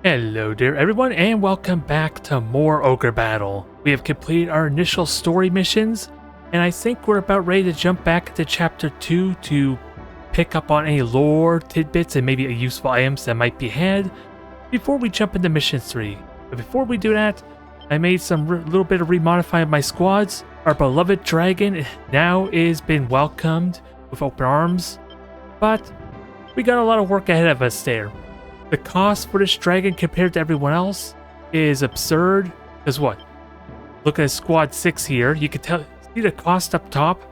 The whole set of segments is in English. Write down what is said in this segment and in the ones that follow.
Hello there everyone and welcome back to more Ogre Battle. We have completed our initial story missions and I think we're about ready to jump back into chapter 2 to pick up on any lore tidbits and maybe useful items that might be had before we jump into mission 3. But before we do that, I made some little bit of remodifying of my squads. Our beloved dragon now is been welcomed with open arms, but we got a lot of work ahead of us there. The cost for this dragon compared to everyone else is absurd. Because what? Look at Squad 6 here. You can see the cost up top.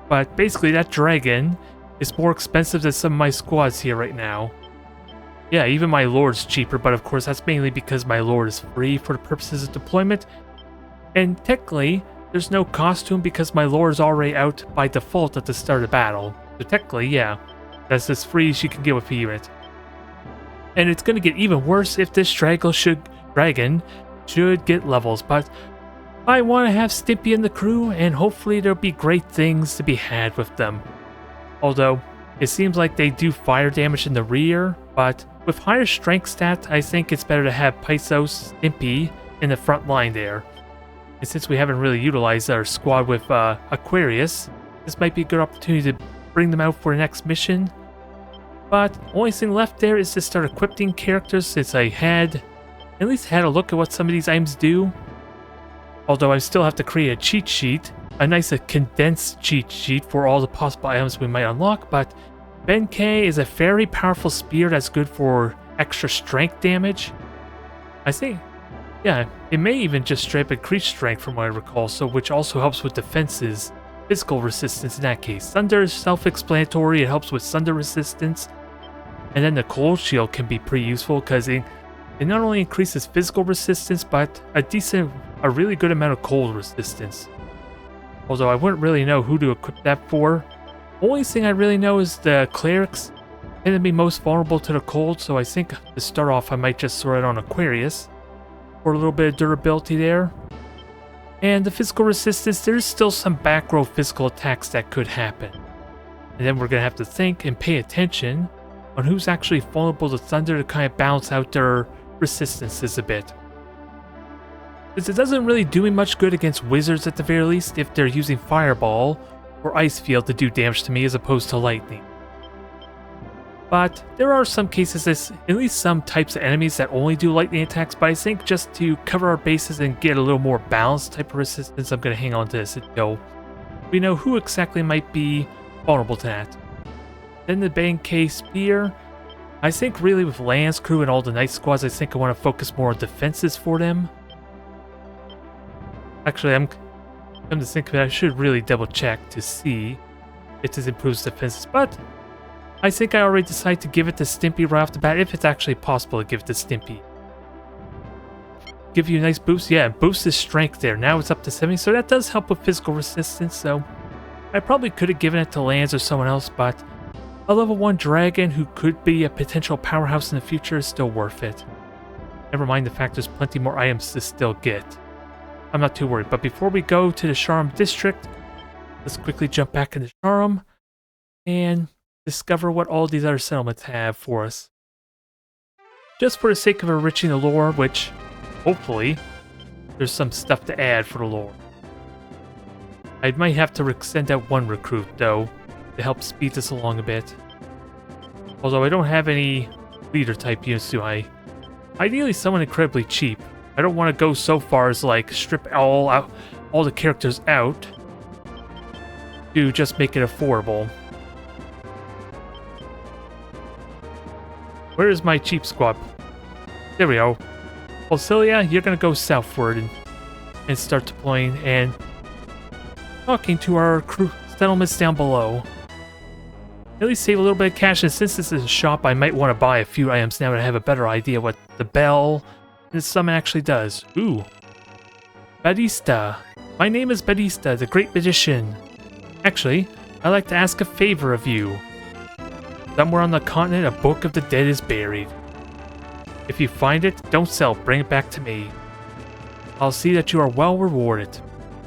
But basically that dragon is more expensive than some of my squads here right now. Yeah, even my lord's cheaper. But of course that's mainly because my lord is free for the purposes of deployment. And technically there's no cost to him because my lord is already out by default at the start of the battle. So technically, yeah, that's as free as you can get with a unit. And it's going to get even worse if this dragon should get levels, but I want to have Stimpy in the crew, and hopefully there'll be great things to be had with them. Although, it seems like they do fire damage in the rear, but with higher strength stats, I think it's better to have Pythos, Stimpy in the front line there. And since we haven't really utilized our squad with Aquarius, this might be a good opportunity to bring them out for the next mission. But only thing left there is to start equipping characters since I had at least had a look at what some of these items do. Although I still have to create a cheat sheet, a nice condensed cheat sheet for all the possible items we might unlock, but Benkei is a very powerful spear that's good for extra strength damage. I think, yeah, it may even just straight up increase strength from what I recall, so which also helps with defenses, physical resistance in that case. Thunder is self-explanatory, it helps with thunder resistance. And then the cold shield can be pretty useful because it not only increases physical resistance, but a really good amount of cold resistance. Although I wouldn't really know who to equip that for. Only thing I really know is the clerics tend to be most vulnerable to the cold, so I think to start off I might just throw it on Aquarius for a little bit of durability there. And the physical resistance, there's still some back row physical attacks that could happen. And then we're going to have to think and pay attention on who's actually vulnerable to thunder to kind of balance out their resistances a bit. Since it doesn't really do me much good against wizards at the very least if they're using fireball or ice field to do damage to me as opposed to lightning. But there are some cases, at least some types of enemies that only do lightning attacks, but I think just to cover our bases and get a little more balanced type of resistance, I'm going to hang on to this until we know who exactly might be vulnerable to that. Then the Benkei Spear. I think really with Lance Crew and all the Night Squads, I think I want to focus more on defenses for them. Actually, I'm to think of it, I should really double check to see if this improves defenses, but I think I already decided to give it to Stimpy right off the bat, if it's actually possible to give it to Stimpy. Give you a nice boost? Yeah, boost his strength there. Now it's up to 70, so that does help with physical resistance, so I probably could have given it to Lance or someone else, but a level 1 dragon who could be a potential powerhouse in the future is still worth it. Never mind the fact there's plenty more items to still get. I'm not too worried, but before we go to the Sharam district, let's quickly jump back into Sharam and discover what all these other settlements have for us. Just for the sake of enriching the lore, which, hopefully, there's some stuff to add for the lore. I might have to send out one recruit, though, to help speed this along a bit. Although I don't have any leader type units, do I? Ideally someone incredibly cheap. I don't want to go so far as like strip all the characters out to just make it affordable. Where is my cheap squad? There we go. Well, Celia, you're gonna go southward and start deploying and talking to our crew settlements down below. At least save a little bit of cash, and since this is a shop, I might want to buy a few items now that I have a better idea what the bell and the summon actually does. Ooh. Batista. My name is Batista, the Great Magician. Actually, I'd like to ask a favor of you. Somewhere on the continent, a book of the dead is buried. If you find it, don't sell, bring it back to me. I'll see that you are well rewarded.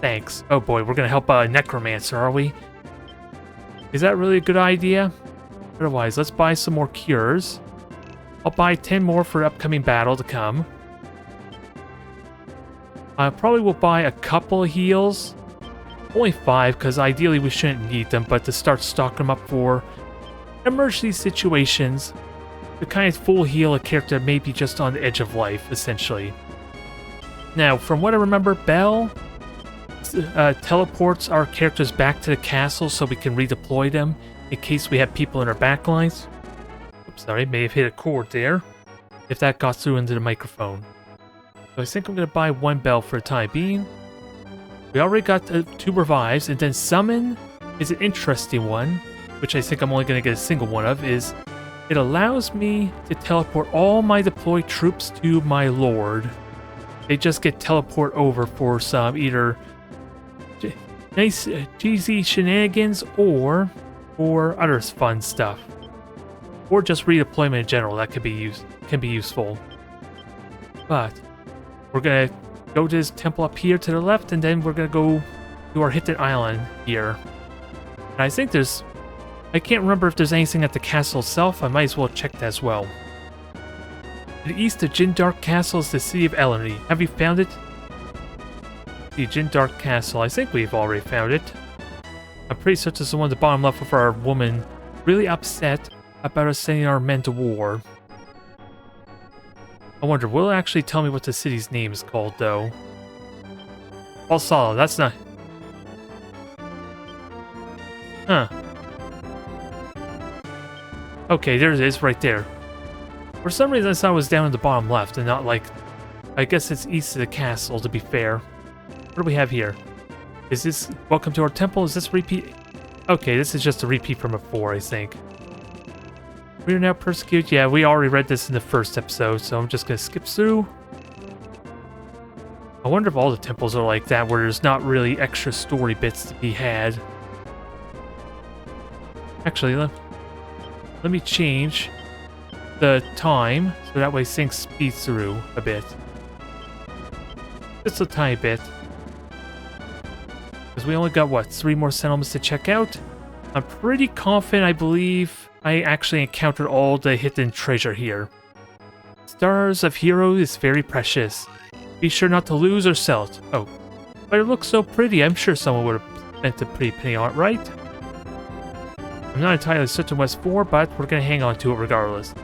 Thanks. Oh boy, we're gonna help a necromancer, are we? Is that really a good idea? Otherwise, let's buy some more cures. I'll buy 10 more for upcoming battle to come. I probably will buy a couple of heals. Only 5, because ideally we shouldn't need them, but to start stocking them up for emergency situations. To kind of full heal a character maybe just on the edge of life, essentially. Now, from what I remember, Belle teleports our characters back to the castle so we can redeploy them in case we have people in our backlines. Oops, sorry, may have hit a chord there. If that got through into the microphone. So I think I'm going to buy 1 Belle for the time being. We already got 2 revives, and then Summon is an interesting one, which I think I'm only going to get a single one of, is it allows me to teleport all my deployed troops to my lord. They just get teleport over for some either nice cheesy shenanigans or for other fun stuff. Or just redeployment in general, that can be useful. But we're going to go to this temple up here to the left, and then we're going to go to our hidden island here. And I think I can't remember if there's anything at the castle itself. I might as well check that as well. To the east of Jindark Castle is the city of Eleni. Have you found it? The Jindark Castle. I think we've already found it. I'm pretty certain this is the one at the bottom left with our woman really upset about us sending our men to war. I wonder, will it actually tell me what the city's name is called, though? Valsala, that's not... Huh. Okay, there it is, right there. For some reason, I thought it was down in the bottom left, and not like... I guess it's east of the castle, to be fair. What do we have here? Is this... Welcome to our temple? Is this repeat? Okay, this is just a repeat from before, I think. We are now persecuted. Yeah, we already read this in the first episode, so I'm just going to skip through. I wonder if all the temples are like that, where there's not really extra story bits to be had. Actually, let me change the time, so that way things speed through a bit. Just a tiny bit. Because we only got, what, 3 more settlements to check out? I'm pretty confident, I believe... I actually encountered all the hidden treasure here. Stars of Hero is very precious. Be sure not to lose or sell it. Oh, but it looks so pretty. I'm sure someone would have spent a pretty penny on it, right? I'm not entirely certain what it's for, but we're going to hang on to it regardless.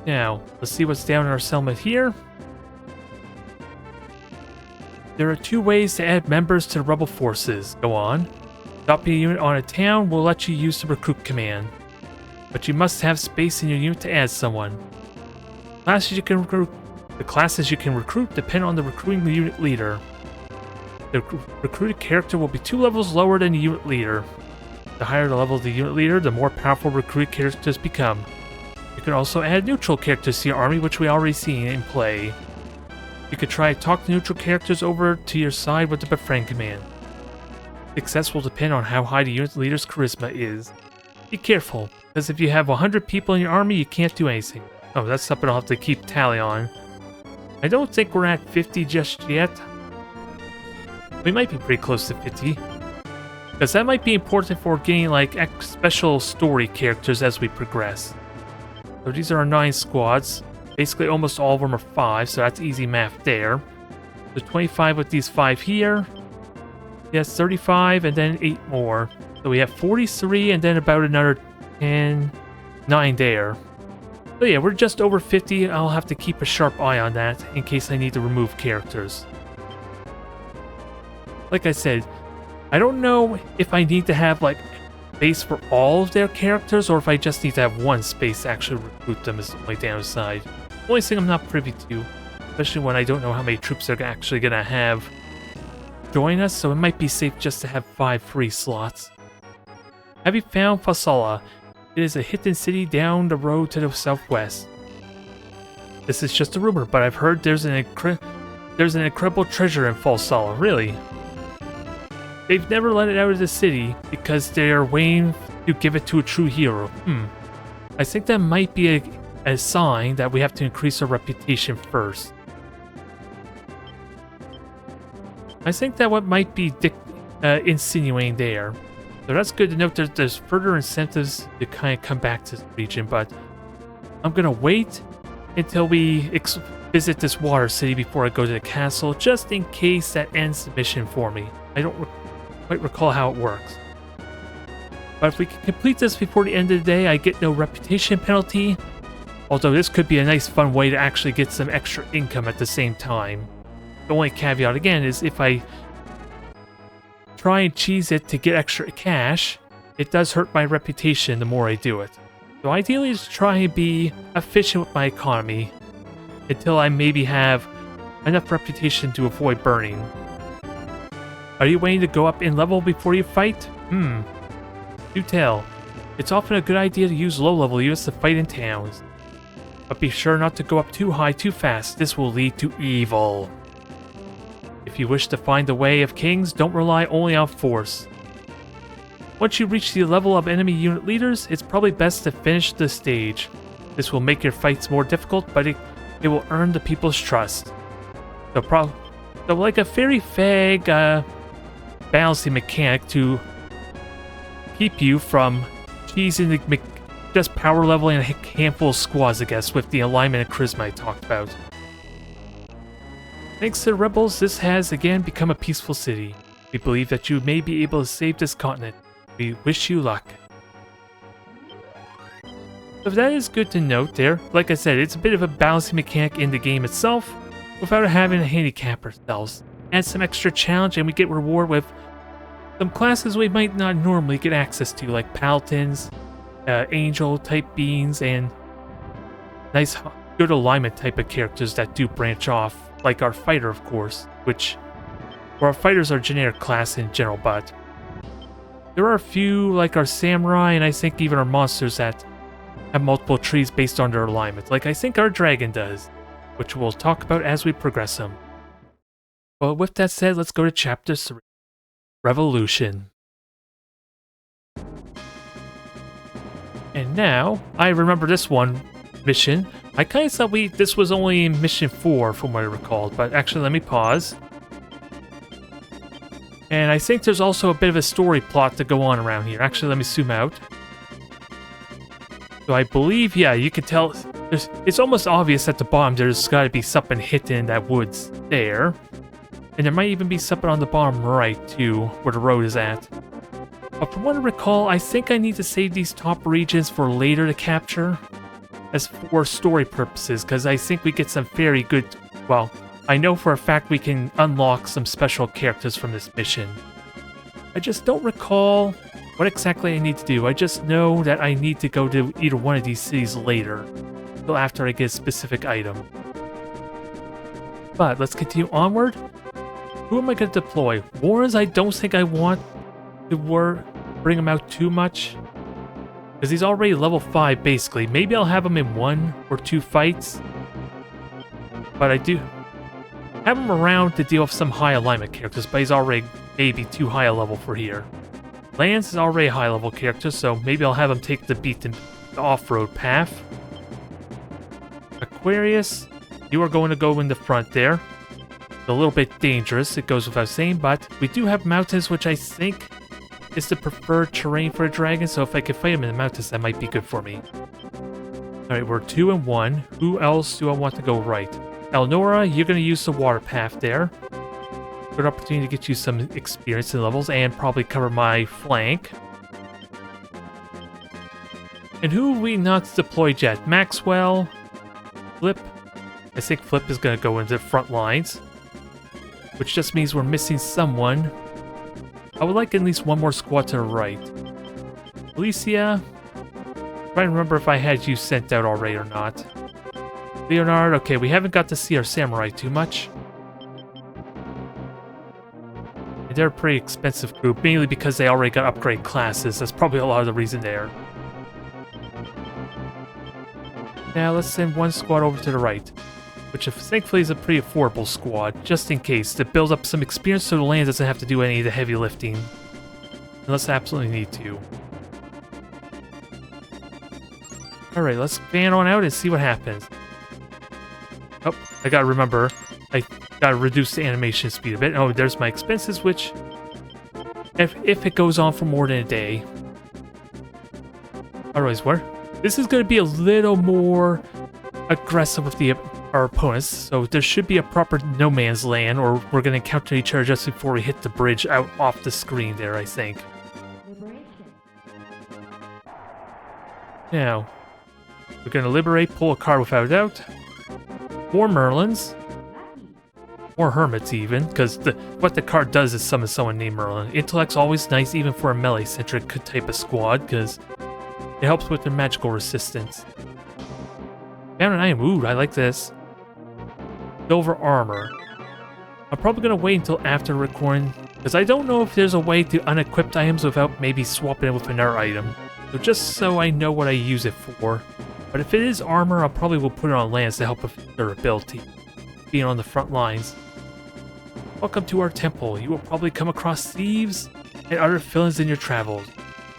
Now, let's see what's down in our settlement here. There are 2 ways to add members to the rebel forces. Go on. Dropping a unit on a town will let you use the recruit command, but you must have space in your unit to add someone. The classes you can recruit depend on the recruiting unit leader. The recruited character will be 2 levels lower than the unit leader. The higher the level of the unit leader, the more powerful recruited characters become. You can also add neutral characters to your army, which we already seen in play. You could try to talk the neutral characters over to your side with the befriend command. Success will depend on how high the unit leader's charisma is. Be careful, because if you have 100 people in your army, you can't do anything. Oh, that's something I'll have to keep tally on. I don't think we're at 50 just yet. We might be pretty close to 50. Because that might be important for getting like special story characters as we progress. So these are our 9 squads. Basically almost all of them are 5, so that's easy math there. So 25 with these 5 here. Yes, 35 and then 8 more. So we have 43 and then about another 9 there. So yeah, we're just over 50. I'll have to keep a sharp eye on that in case I need to remove characters. Like I said, I don't know if I need to have like space for all of their characters or if I just need to have 1 space to actually recruit them is the only downside. Only thing I'm not privy to, especially when I don't know how many troops they're actually going to have join us, so it might be safe just to have 5 free slots. Have you found Valsala? It is a hidden city down the road to the southwest. This is just a rumor, but I've heard there's an incredible treasure in Valsala. Really? They've never let it out of the city because they are waiting to give it to a true hero. I think that might be a sign that we have to increase our reputation first. I think that what might be insinuating there. So that's good to note. There's further incentives to kind of come back to this region, but I'm going to wait until we visit this water city before I go to the castle, just in case that ends the mission for me. I don't quite recall how it works. But if we can complete this before the end of the day, I get no reputation penalty. Although this could be a nice fun way to actually get some extra income at the same time. The only caveat again is if I try and cheese it to get extra cash, it does hurt my reputation the more I do it. So ideally just try and be efficient with my economy until I maybe have enough reputation to avoid burning. Are you waiting to go up in level before you fight? Do tell. It's often a good idea to use low-level units to fight in towns. But be sure not to go up too high too fast. This will lead to evil. If you wish to find the way of kings, don't rely only on force. Once you reach the level of enemy unit leaders, it's probably best to finish the stage. This will make your fights more difficult, but it will earn the people's trust. So like a very vague balancing mechanic to keep you from cheesing the just power leveling a handful of squads, I guess, with the alignment and charisma I talked about. Thanks to the rebels, this has again become a peaceful city. We believe that you may be able to save this continent. We wish you luck. So that is good to note there. Like I said, it's a bit of a balancing mechanic in the game itself, without having to handicap ourselves. Add some extra challenge and we get reward with some classes we might not normally get access to, like paladins, angel type beings, and nice good alignment type of characters that do branch off, like our fighter, of course, our fighters are generic class in general, but there are a few, like our samurai, and I think even our monsters that have multiple trees based on their alignment, like I think our dragon does, which we'll talk about as we progress them. Well, with that said, let's go to Chapter 3, Revolution. And now, I remember this one mission. I kind of thought this was only mission 4 from what I recalled, but actually let me pause. And I think there's also a bit of a story plot to go on around here. Actually, let me zoom out. So I believe, yeah, you can tell, it's almost obvious at the bottom there's got to be something hidden in that woods there. And there might even be something on the bottom right, too, where the road is at. But from what I recall, I think I need to save these top regions for later to capture, as for story purposes, because I think we get some very good, well, I know for a fact we can unlock some special characters from this mission. I just don't recall what exactly I need to do. I just know that I need to go to either one of these cities later, until after I get a specific item. But let's continue onward. Who am I going to deploy? Warrens, I don't think I want to bring him out too much, because he's already level 5 basically. Maybe I'll have him in 1 or 2 fights, but I do have him around to deal with some high alignment characters, but he's already maybe too high a level for here. Lance is already a high level character, so maybe I'll have him take the off-road path. Aquarius, you are going to go in the front there. It's a little bit dangerous, it goes without saying, but we do have mountains, which I think is the preferred terrain for a dragon, so if I can fight him in the mountains, that might be good for me. Alright, we're 2 and 1. Who else do I want to go right? Elnora, you're going to use the water path there. Good opportunity to get you some experience in levels and probably cover my flank. And who have we not deployed yet? Maxwell, Flip. I think Flip is going to go into the front lines, which just means we're missing someone. I would like at least one more squad to the right. Alicia, try and remember if I had you sent out already or not. Leonard, okay, we haven't got to see our samurai too much. And they're a pretty expensive group, mainly because they already got upgrade classes. That's probably a lot of the reason there. Now let's send one squad over to the right, which thankfully is a pretty affordable squad, just in case, to build up some experience so the land doesn't have to do any of the heavy lifting. Unless I absolutely need to. Alright, let's fan on out and see what happens. Oh, I gotta remember, I gotta reduce the animation speed a bit. Oh, there's my expenses, which if it goes on for more than a day. Otherwise, where? This is going to be a little more aggressive with our opponents, so there should be a proper no man's land, or we're going to encounter each other just before we hit the bridge out off the screen there, I think. Now, we're going to liberate, pull a card without a doubt. More Merlins. More Hermits even, because what the card does is summon someone named Merlin. Intellect's always nice even for a melee-centric type of squad, because it helps with their magical resistance. Found an item. Ooh, I like this. Silver armor. I'm probably going to wait until after recording, because I don't know if there's a way to unequip items without maybe swapping it with another item. So just so I know what I use it for. But if it is armor, I probably will put it on lance to help with durability. Being on the front lines. Welcome to our temple. You will probably come across thieves and other villains in your travels.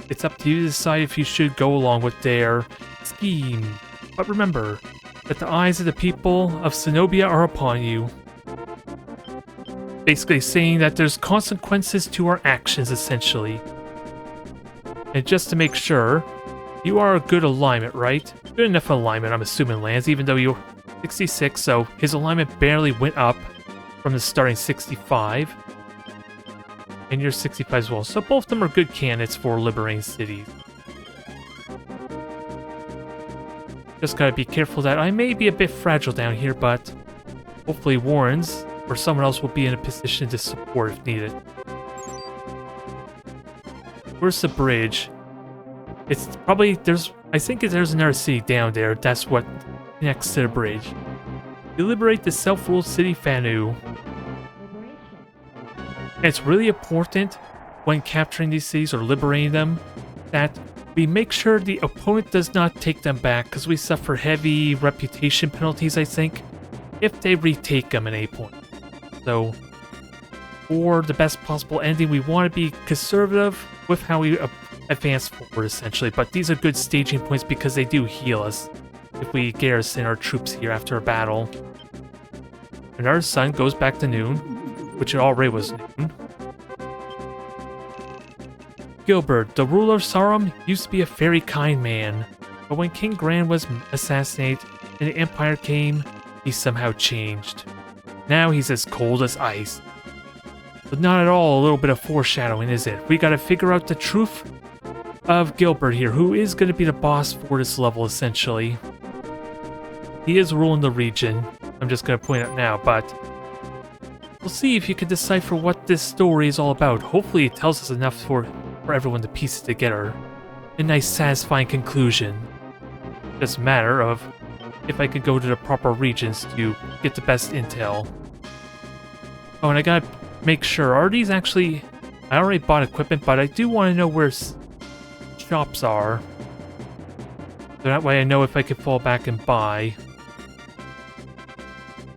It's up to you to decide if you should go along with their scheme. But remember that the eyes of the people of Zenobia are upon you. Basically saying that there's consequences to our actions, essentially. And just to make sure, you are a good alignment, right? Good enough alignment, I'm assuming, Lance, even though you're 66, so his alignment barely went up from the starting 65. And you're 65 as well, so both of them are good candidates for liberating cities. Just gotta be careful that I may be a bit fragile down here, but hopefully Warren's or someone else will be in a position to support if needed. Where's the bridge? It's probably, I think there's another city down there. That's what connects to the bridge. You liberate the self-ruled city Fanu. And it's really important when capturing these cities or liberating them that we make sure the opponent does not take them back, because we suffer heavy reputation penalties, I think, if they retake them at any point. So, for the best possible ending, we want to be conservative with how we advance forward, essentially. But these are good staging points because they do heal us if we garrison our troops here after a battle. And our sun goes back to noon, which it already was noon. Gilbert, the ruler of Sarum, used to be a very kind man, but when King Gran was assassinated and the Empire came, he somehow changed. Now he's as cold as ice. But not at all a little bit of foreshadowing, is it? We gotta figure out the truth of Gilbert here, who is gonna be the boss for this level, essentially. He is ruling the region, I'm just gonna point out now, but we'll see if you can decipher what this story is all about. Hopefully it tells us enough for everyone to piece it together. A nice satisfying conclusion. Just a matter of if I could go to the proper regions to get the best intel. Oh, and I gotta make sure, are these actually... I already bought equipment, but I do want to know where shops are. So that way I know if I can fall back and buy.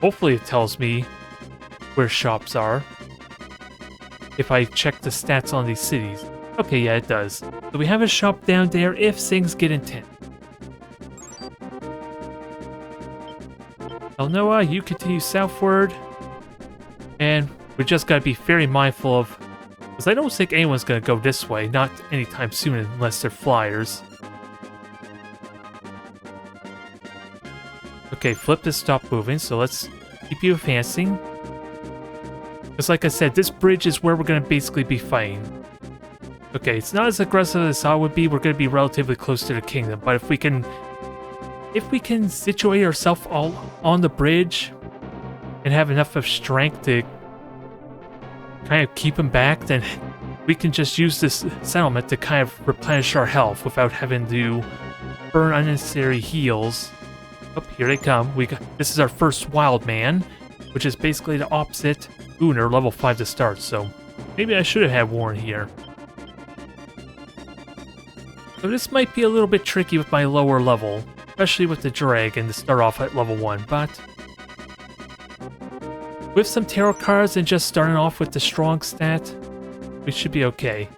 Hopefully it tells me where shops are if I check the stats on these cities. Okay, yeah, it does. So we have a shop down there if things get intense. El Noah, you continue southward. And we just gotta be very mindful of... because I don't think anyone's gonna go this way, not anytime soon unless they're flyers. Okay, flip to stop moving, so let's keep you advancing. Because like I said, this bridge is where we're gonna basically be fighting. Okay, it's not as aggressive as I would be, we're gonna be relatively close to the kingdom, but if we can situate ourselves all on the bridge and have enough of strength to kind of keep them back, then we can just use this settlement to kind of replenish our health without having to burn unnecessary heals. Oh, here they come. This is our first wild man, which is basically the opposite. Ooh, and they're level 5 to start, so maybe I should have had Warren here. So this might be a little bit tricky with my lower level, especially with the dragon to start off at level 1, but with some tarot cards and just starting off with the strong stat, we should be okay.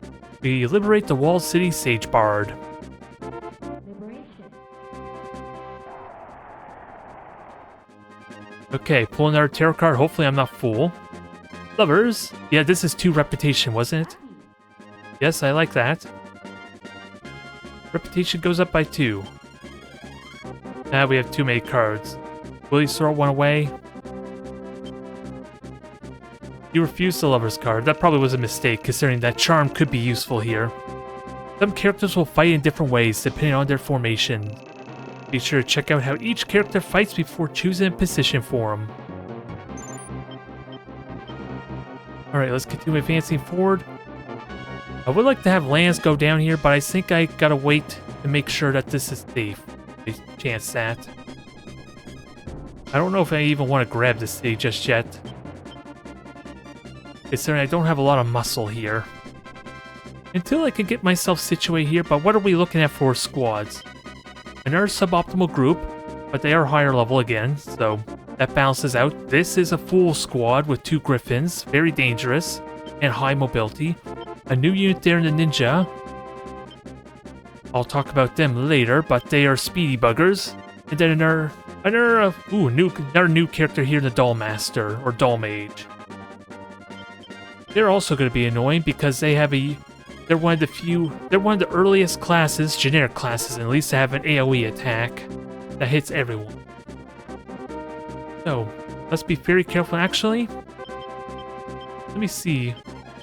We liberate the walled city Sage Bard. Okay, pull another tarot card. Hopefully I'm not fool. Lovers. Yeah, this is 2 reputation, wasn't it? Yes, I like that. Reputation goes up by 2. Now we have too many cards. Will you throw one away? You refused the Lover's card. That probably was a mistake, considering that Charm could be useful here. Some characters will fight in different ways, depending on their formation. Be sure to check out how each character fights before choosing a position for them. Alright, let's continue advancing forward. I would like to have lands go down here, but I think I gotta wait to make sure that this is safe. Chance that. I don't know if I even want to grab this city just yet. Considering I don't have a lot of muscle here. Until I can get myself situated here, but what are we looking at for squads? Another suboptimal group, but they are higher level again, so that balances out. This is a full squad with 2 griffins, very dangerous, and high mobility. A new unit there in the ninja. I'll talk about them later, but they are speedy buggers. And then another new character here in the Doll Master, or Doll Mage. They're also going to be annoying because they're one of the earliest classes, generic classes at least, to have an AoE attack that hits everyone. So, let's be very careful. Actually, let me see.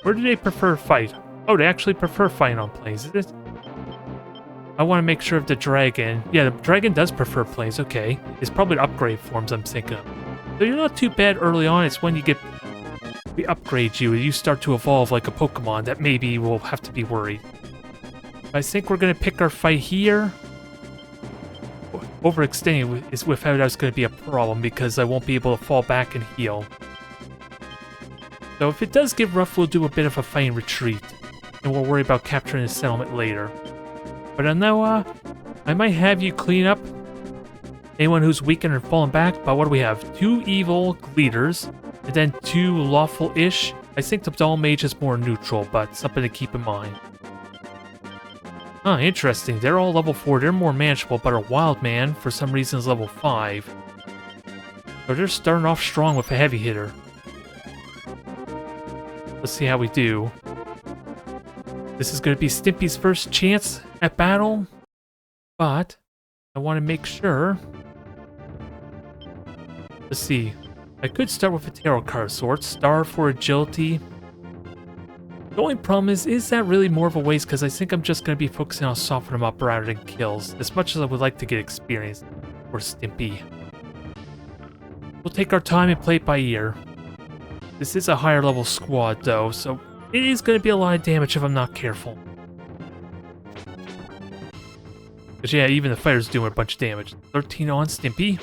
Where do they prefer fight? Oh, they actually prefer fighting on planes. Is it? I want to make sure of the dragon. Yeah, the dragon does prefer planes. Okay. It's probably the upgrade forms I'm thinking of. So you're not too bad early on. It's when we upgrade you and you start to evolve like a Pokemon that maybe we'll have to be worried. I think we're going to pick our fight here. Overextending is without us going to be a problem because I won't be able to fall back and heal. So if it does get rough, we'll do a bit of a fighting retreat. And we'll worry about capturing the settlement later. But I know, I might have you clean up anyone who's weakened or fallen back. But what do we have? 2 evil leaders, and then 2 lawful-ish. I think the Doll Mage is more neutral, but something to keep in mind. Huh, interesting. They're all level 4. They're more manageable, but our Wild Man, for some reason, is level 5. So they're starting off strong with a heavy hitter. Let's see how we do. This is going to be Stimpy's first chance at battle, but I want to make sure. Let's see. I could start with a tarot card of sorts. Star for agility. The only problem is that really more of a waste because I think I'm just going to be focusing on softening them up rather than kills, as much as I would like to get experience for Stimpy. We'll take our time and play it by ear. This is a higher level squad though, so it is going to be a lot of damage if I'm not careful. Because yeah, even the fighter's doing a bunch of damage. 13 on Stimpy.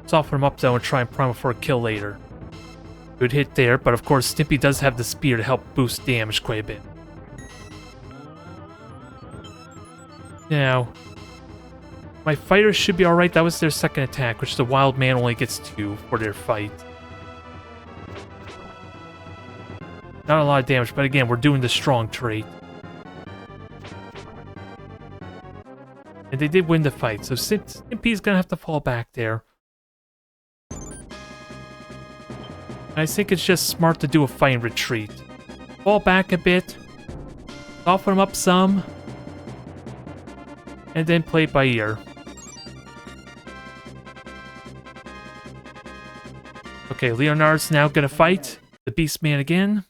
Soften him up though and try and prime him for a kill later. Good hit there, but of course Stimpy does have the spear to help boost damage quite a bit. Now, my fighters should be alright. That was their second attack, which the Wild Man only gets 2 for their fight. Not a lot of damage, but again, we're doing the strong trait. And they did win the fight, so Stimpy's gonna have to fall back there. I think it's just smart to do a fighting retreat. Fall back a bit, soften him up some, and then play it by ear. Okay, Leonard's now gonna fight the Beast Man again.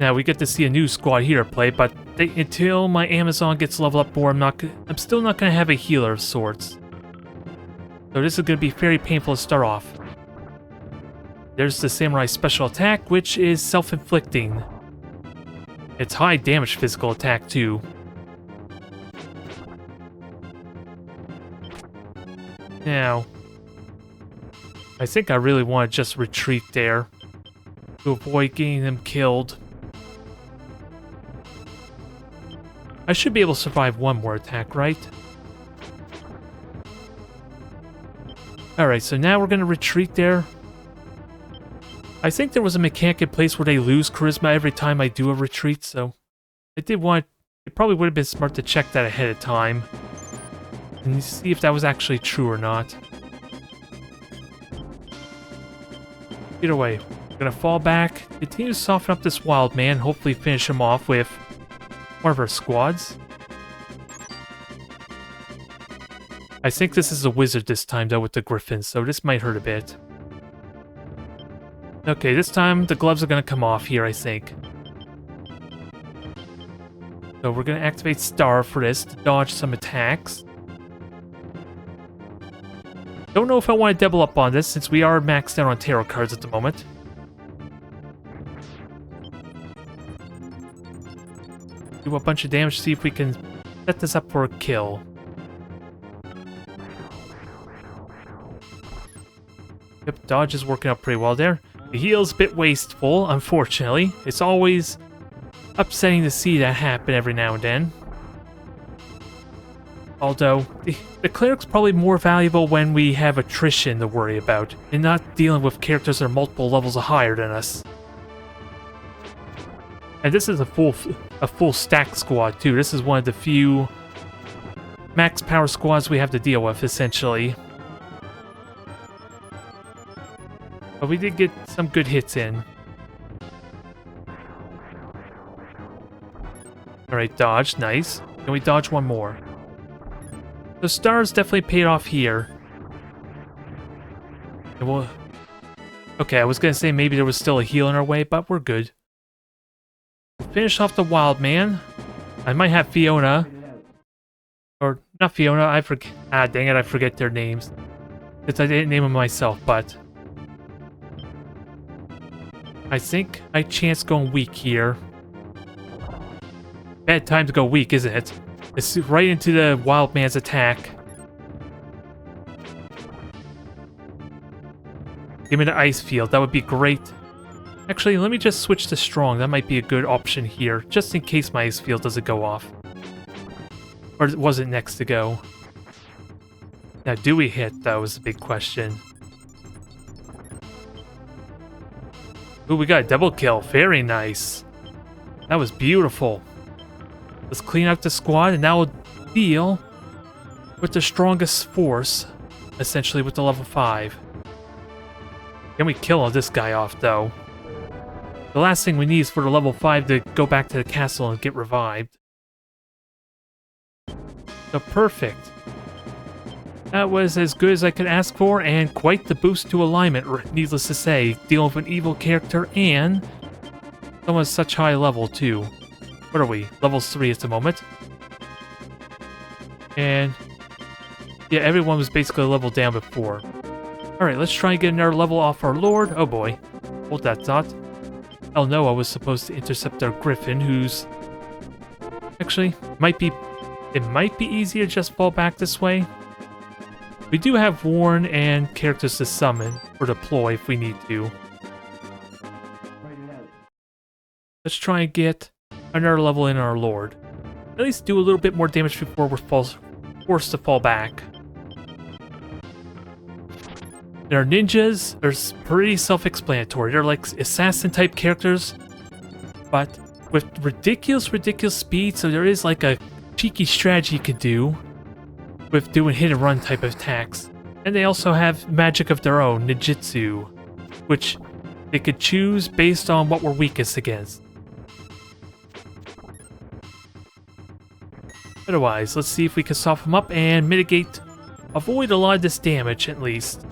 Now we get to see a new squad here play, but until my Amazon gets leveled up more, I'm still not gonna have a healer of sorts. So this is gonna be very painful to start off. There's the Samurai special attack, which is self-inflicting. It's high damage physical attack too. Now, I think I really want to just retreat there to avoid getting them killed. I should be able to survive one more attack, right? Alright, so now we're going to retreat there. I think there was a mechanic in place where they lose charisma every time I do a retreat, so I did want... It probably would have been smart to check that ahead of time and see if that was actually true or not. Either way, we're gonna fall back, continue to soften up this wild man, hopefully finish him off with one of our squads. I think this is a wizard this time, though, with the griffins, so this might hurt a bit. Okay, this time the gloves are gonna come off here, I think. So we're gonna activate Star for this to dodge some attacks. Don't know if I want to double up on this, since we are maxed out on tarot cards at the moment. Do a bunch of damage, see if we can set this up for a kill. Yep, dodge is working out pretty well there. The heal's a bit wasteful, unfortunately. It's always upsetting to see that happen every now and then. Although, the cleric's probably more valuable when we have attrition to worry about, and not dealing with characters that are multiple levels higher than us. And this is a full stack squad too. This is one of the few max power squads we have to deal with, essentially. But we did get some good hits in. Alright, dodge, nice. Can we dodge one more? The stars definitely paid off here. And we'll... Okay, I was gonna say maybe there was still a heal in our way, but we're good. We'll finish off the wild man. I might have Fiona. Or, not Fiona, I forget... Ah, dang it, I forget their names. Since I didn't name them myself, but... I think I chance going weak here. Bad time to go weak, isn't it? It's right into the wild man's attack. Give me the ice field, that would be great. Actually, let me just switch to strong. That might be a good option here, just in case my ice field doesn't go off. Or was it next to go? Now, do we hit, though, is the big question. Ooh, we got a double kill. Very nice. That was beautiful. Let's clean up the squad, and now we'll deal with the strongest force, essentially with the level 5. Can we kill this guy off, though? The last thing we need is for the level 5 to go back to the castle and get revived. So perfect. That was as good as I could ask for, and quite the boost to alignment, needless to say. Dealing with an evil character and someone such high level, too. What are we? Level 3 at the moment. And yeah, everyone was basically a level down before. Alright, let's try and get another level off our lord. Oh boy. Hold that thought. Oh no, I was supposed to intercept our griffin, who's... Actually, it might be easier to just fall back this way. We do have Warn and characters to summon or deploy if we need to. Let's try and get another level in our lord. At least do a little bit more damage before we're forced to fall back. And our ninjas are pretty self-explanatory. They're like assassin-type characters, but with ridiculous speed, so there is like a cheeky strategy you could do with doing hit-and-run type of attacks. And they also have magic of their own, ninjutsu, which they could choose based on what we're weakest against. Otherwise, let's see if we can soften them up and avoid a lot of this damage at least.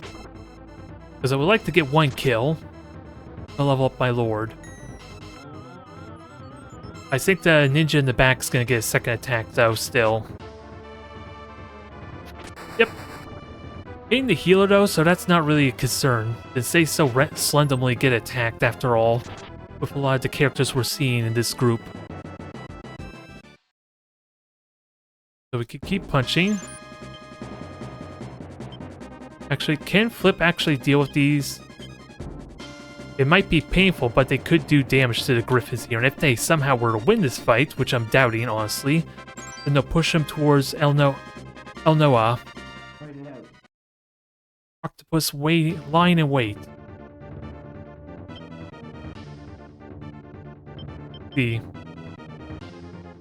Because I would like to get one kill to level up my lord. I think the ninja in the back is going to get a second attack though, still. Yep. Getting the healer though, so that's not really a concern, since they so slenderly get attacked after all, with a lot of the characters we're seeing in this group. So we could keep punching. Actually, can Flip actually deal with these? It might be painful, but they could do damage to the griffins here, and if they somehow were to win this fight, which I'm doubting, honestly, then they'll push them towards El Noah. Octopus lying in wait. See.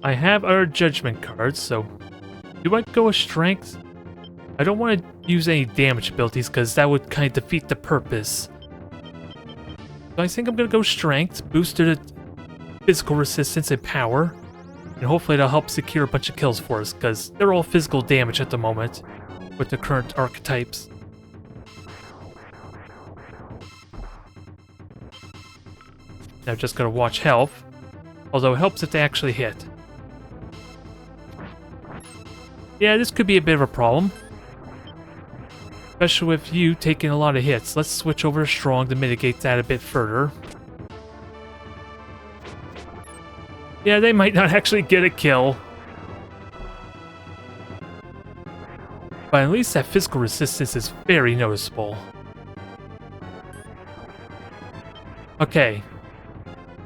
I have our judgment cards, so do I go with strength? I don't want to use any damage abilities because that would kind of defeat the purpose. So I think I'm going to go strength, boosted physical resistance and power. And hopefully that'll help secure a bunch of kills for us, because they're all physical damage at the moment with the current archetypes. Now just gotta watch health, although it helps if they actually hit. Yeah, this could be a bit of a problem. Especially with you taking a lot of hits. Let's switch over to strong to mitigate that a bit further. Yeah, they might not actually get a kill. But at least that physical resistance is very noticeable. Okay.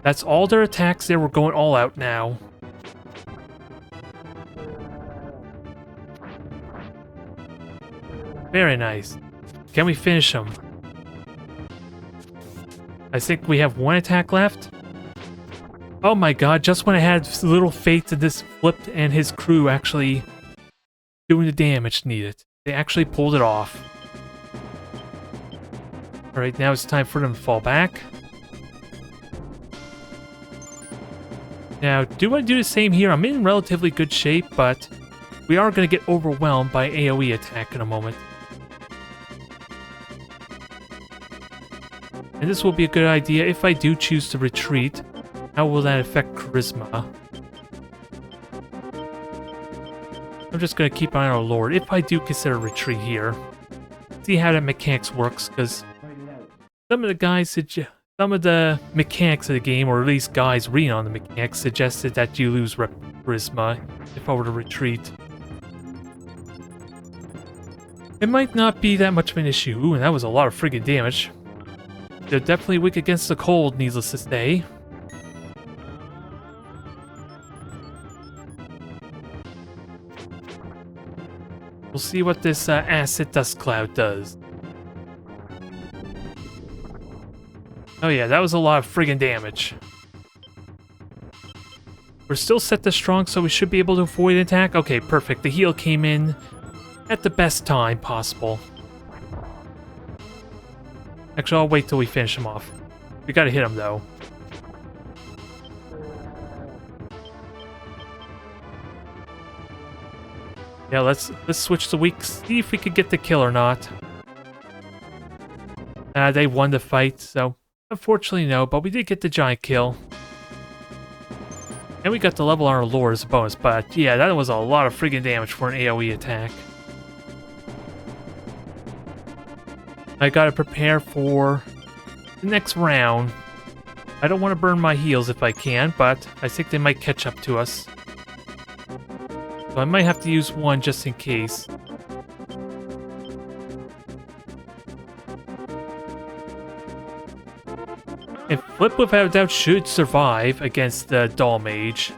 That's all their attacks there. We're going all out now. Very nice. Can we finish him? I think we have one attack left. Oh my god, just when I had little faith that this flipped and his crew actually doing the damage needed. They actually pulled it off. Alright, now it's time for them to fall back. Now, do I do the same here? I'm in relatively good shape, but we are going to get overwhelmed by AoE attack in a moment. And this will be a good idea if I do choose to retreat. How will that affect charisma? I'm just going to keep an eye on our lord if I do consider retreat here. See how that mechanics works, because some of the mechanics of the game, or at least guys reading on the mechanics, suggested that you lose charisma if I were to retreat. It might not be that much of an issue. Ooh, and that was a lot of friggin' damage. They're definitely weak against the cold, needless to say. We'll see what this acid dust cloud does. Oh yeah, that was a lot of friggin' damage. We're still set to strong, so we should be able to avoid an attack. Okay, perfect. The heal came in at the best time possible. Actually, I'll wait till we finish him off. We gotta hit him, though. Yeah, let's switch the weak, see if we could get the kill or not. They won the fight, so unfortunately no, but we did get the giant kill. And we got the level on our lore as a bonus, but yeah, that was a lot of friggin' damage for an AoE attack. I gotta prepare for the next round. I don't want to burn my heals if I can, but I think they might catch up to us. So I might have to use one just in case. And Flip without doubt should survive against the Doll Mage.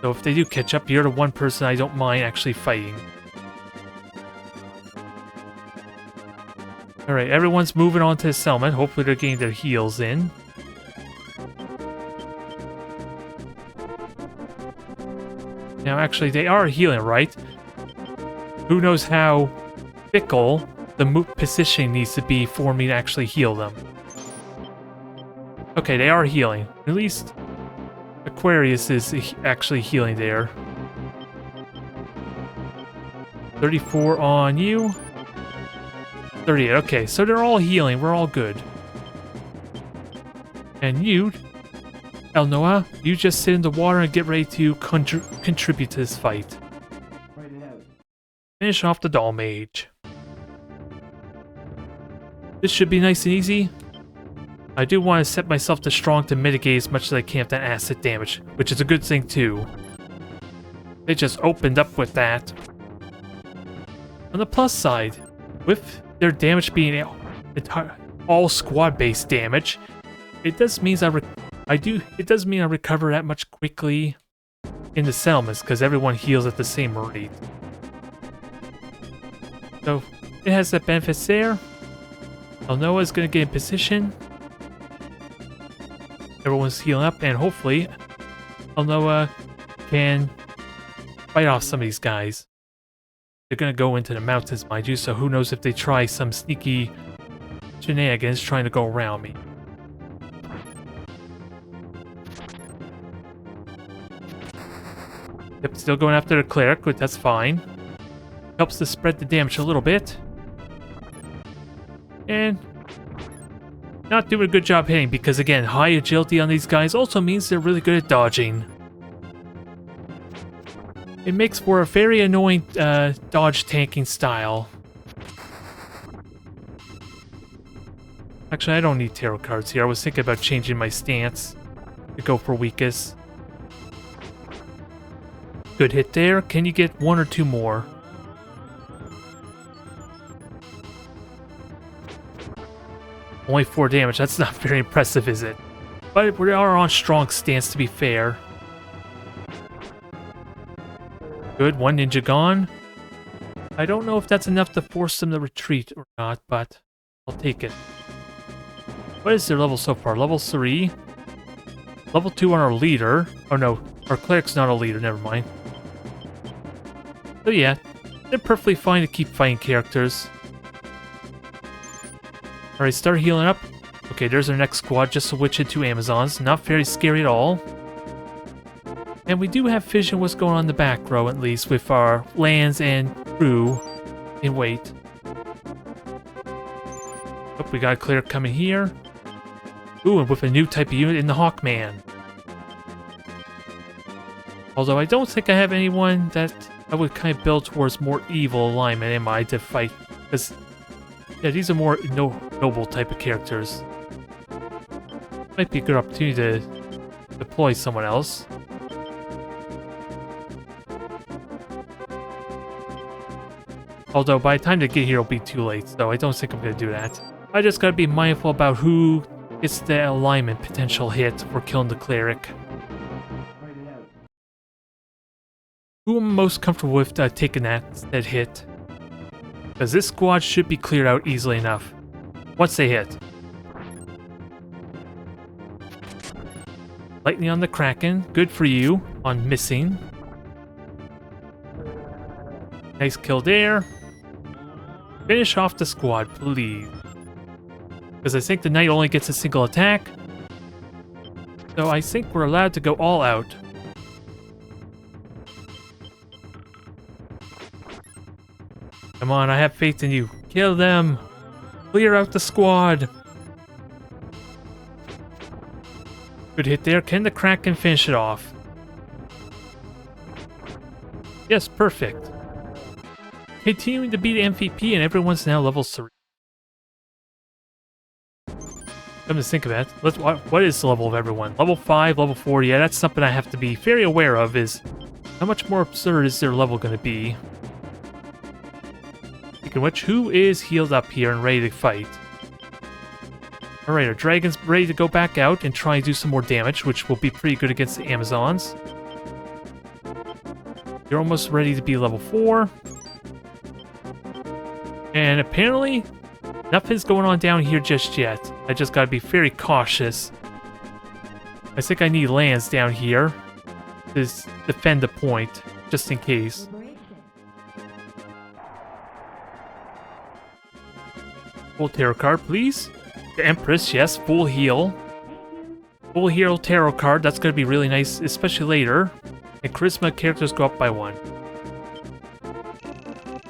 So if they do catch up, you're the one person I don't mind actually fighting. Alright, everyone's moving on to the settlement. Hopefully they're getting their heals in. Now actually, they are healing, right? Who knows how fickle the positioning needs to be for me to actually heal them. Okay, they are healing. At least Aquarius is actually healing there. 34 on you. 38, okay, so they're all healing, we're all good. And you, El Noah, you just sit in the water and get ready to contribute to this fight. Finish off the Doll Mage. This should be nice and easy. I do want to set myself to strong to mitigate as much as I can of that acid damage, which is a good thing too. They just opened up with that. On the plus side, with their damage being all squad-based damage, it does mean I recover that much quickly in the settlements because everyone heals at the same rate. So it has that benefits there. Noah's gonna get in position. Everyone's healing up, and hopefully Noah can fight off some of these guys. They're gonna go into the mountains, mind you, so who knows if they try some sneaky shenanigans trying to go around me. Yep, still going after the cleric, but that's fine. Helps to spread the damage a little bit. And not doing a good job hitting because, again, high agility on these guys also means they're really good at dodging. It makes for a very annoying dodge tanking style. Actually, I don't need tarot cards here. I was thinking about changing my stance to go for weakest. Good hit there. Can you get one or two more? Only 4 damage. That's not very impressive, is it? But we are on strong stance, to be fair. Good. 1 ninja gone. I don't know if that's enough to force them to retreat or not, but I'll take it. What is their level so far? Level 3. Level 2 on our leader. Oh no, our cleric's not a leader, never mind. So yeah, they're perfectly fine to keep fighting characters. Alright, start healing up. Okay, there's our next squad, just switch into Amazons. Not very scary at all. And we do have vision what's going on in the back row, at least, with our lands and crew in wait. Oh, we got a cleric coming here. Ooh, and with a new type of unit in the Hawkman. Although I don't think I have anyone that I would kind of build towards more evil alignment, am I, to fight? Because, yeah, these are more noble type of characters. Might be a good opportunity to deploy someone else. Although by the time they get here, it'll be too late, so I don't think I'm going to do that. I just gotta be mindful about who gets the alignment potential hit for killing the cleric. Who am I most comfortable with taking that hit? Because this squad should be cleared out easily enough. Once they hit. Lightning on the Kraken. Good for you on missing. Nice kill there. Finish off the squad, please. Because I think the knight only gets a single attack. So I think we're allowed to go all out. Come on, I have faith in you. Kill them. Clear out the squad. Good hit there. Can the Kraken finish it off? Yes, perfect. Continuing to beat MVP and everyone's now level 3. Come to think of it, what is the level of everyone? Level 5, level 4, yeah, that's something I have to be very aware of, is how much more absurd is their level going to be? Speaking of which, who is healed up here and ready to fight? Alright, our dragon's ready to go back out and try and do some more damage, which will be pretty good against the Amazons. You're almost ready to be level 4. And apparently, nothing's going on down here just yet. I just gotta be very cautious. I think I need lands down here to defend the point, just in case. Full tarot card, please. The Empress, yes, full heal. Full heal tarot card, that's gonna be really nice, especially later. And charisma characters go up by 1.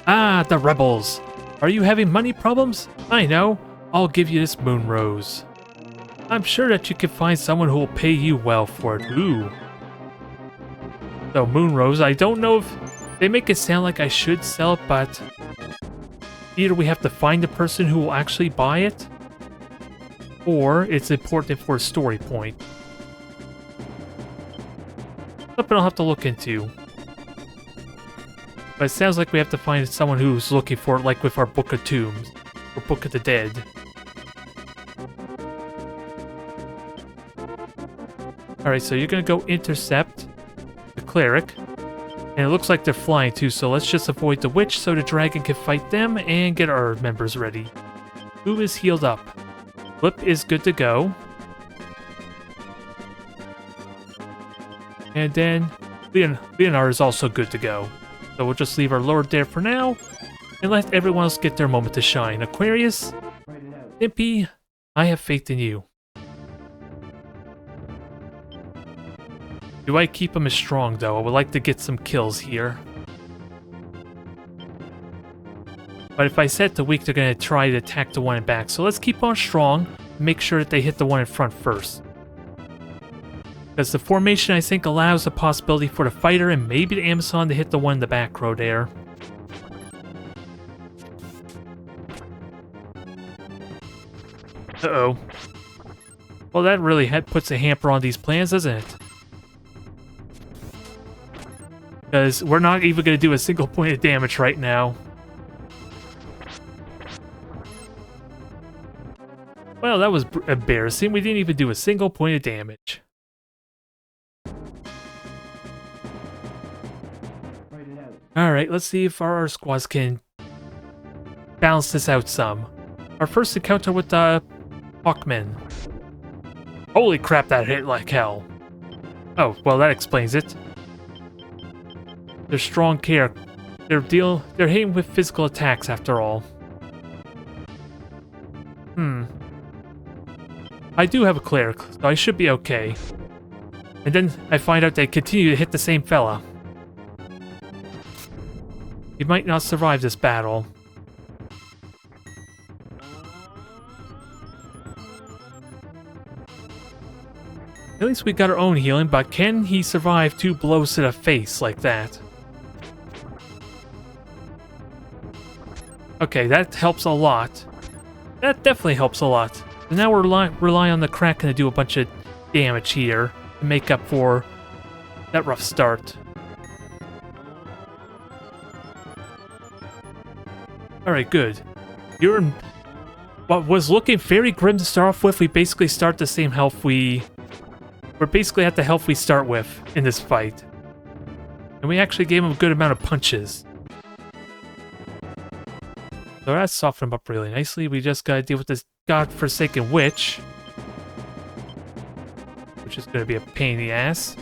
Ah, the rebels! Are you having money problems? I know. I'll give you this moon rose. I'm sure that you can find someone who will pay you well for it. Ooh. So, moon rose, I don't know if they make it sound like I should sell it, but either we have to find the person who will actually buy it, or it's important for a story point. Something I'll have to look into. But it sounds like we have to find someone who's looking for it, like with our Book of Tombs, or Book of the Dead. Alright, so you're gonna go intercept the cleric. And it looks like they're flying too, so let's just avoid the witch so the dragon can fight them and get our members ready. Who is healed up? Flip is good to go. And then Leonard is also good to go. So we'll just leave our lord there for now, and let everyone else get their moment to shine. Aquarius, Impy, I have faith in you. Do I keep them as strong, though? I would like to get some kills here. But if I set the weak, they're going to try to attack the one in back. So let's keep on strong. Make sure that they hit the one in front first. Because the formation, I think, allows the possibility for the fighter and maybe the Amazon to hit the one in the back row there. Uh-oh. Well, that really puts a hamper on these plans, doesn't it? Because we're not even going to do a single point of damage right now. Well, that was embarrassing. We didn't even do a single point of damage. Alright, let's see if our squads can balance this out some. Our first encounter with the Hawkmen. Holy crap, that hit like hell. Oh, well, that explains it. They're strong care. They're hitting with physical attacks after all. I do have a cleric, so I should be okay. And then I find out they continue to hit the same fella. He might not survive this battle. At least we got our own healing, but can he survive 2 blows to the face like that? Okay, that helps a lot. That definitely helps a lot. So now we're rely on the Kraken to do a bunch of damage here to make up for that rough start. Alright, good. You're in what was looking very grim to start off with. We basically start the same health we're basically at the health we start with in this fight. And we actually gave him a good amount of punches. So that softened him up really nicely. We just gotta deal with this godforsaken witch. Which is gonna be a pain in the ass.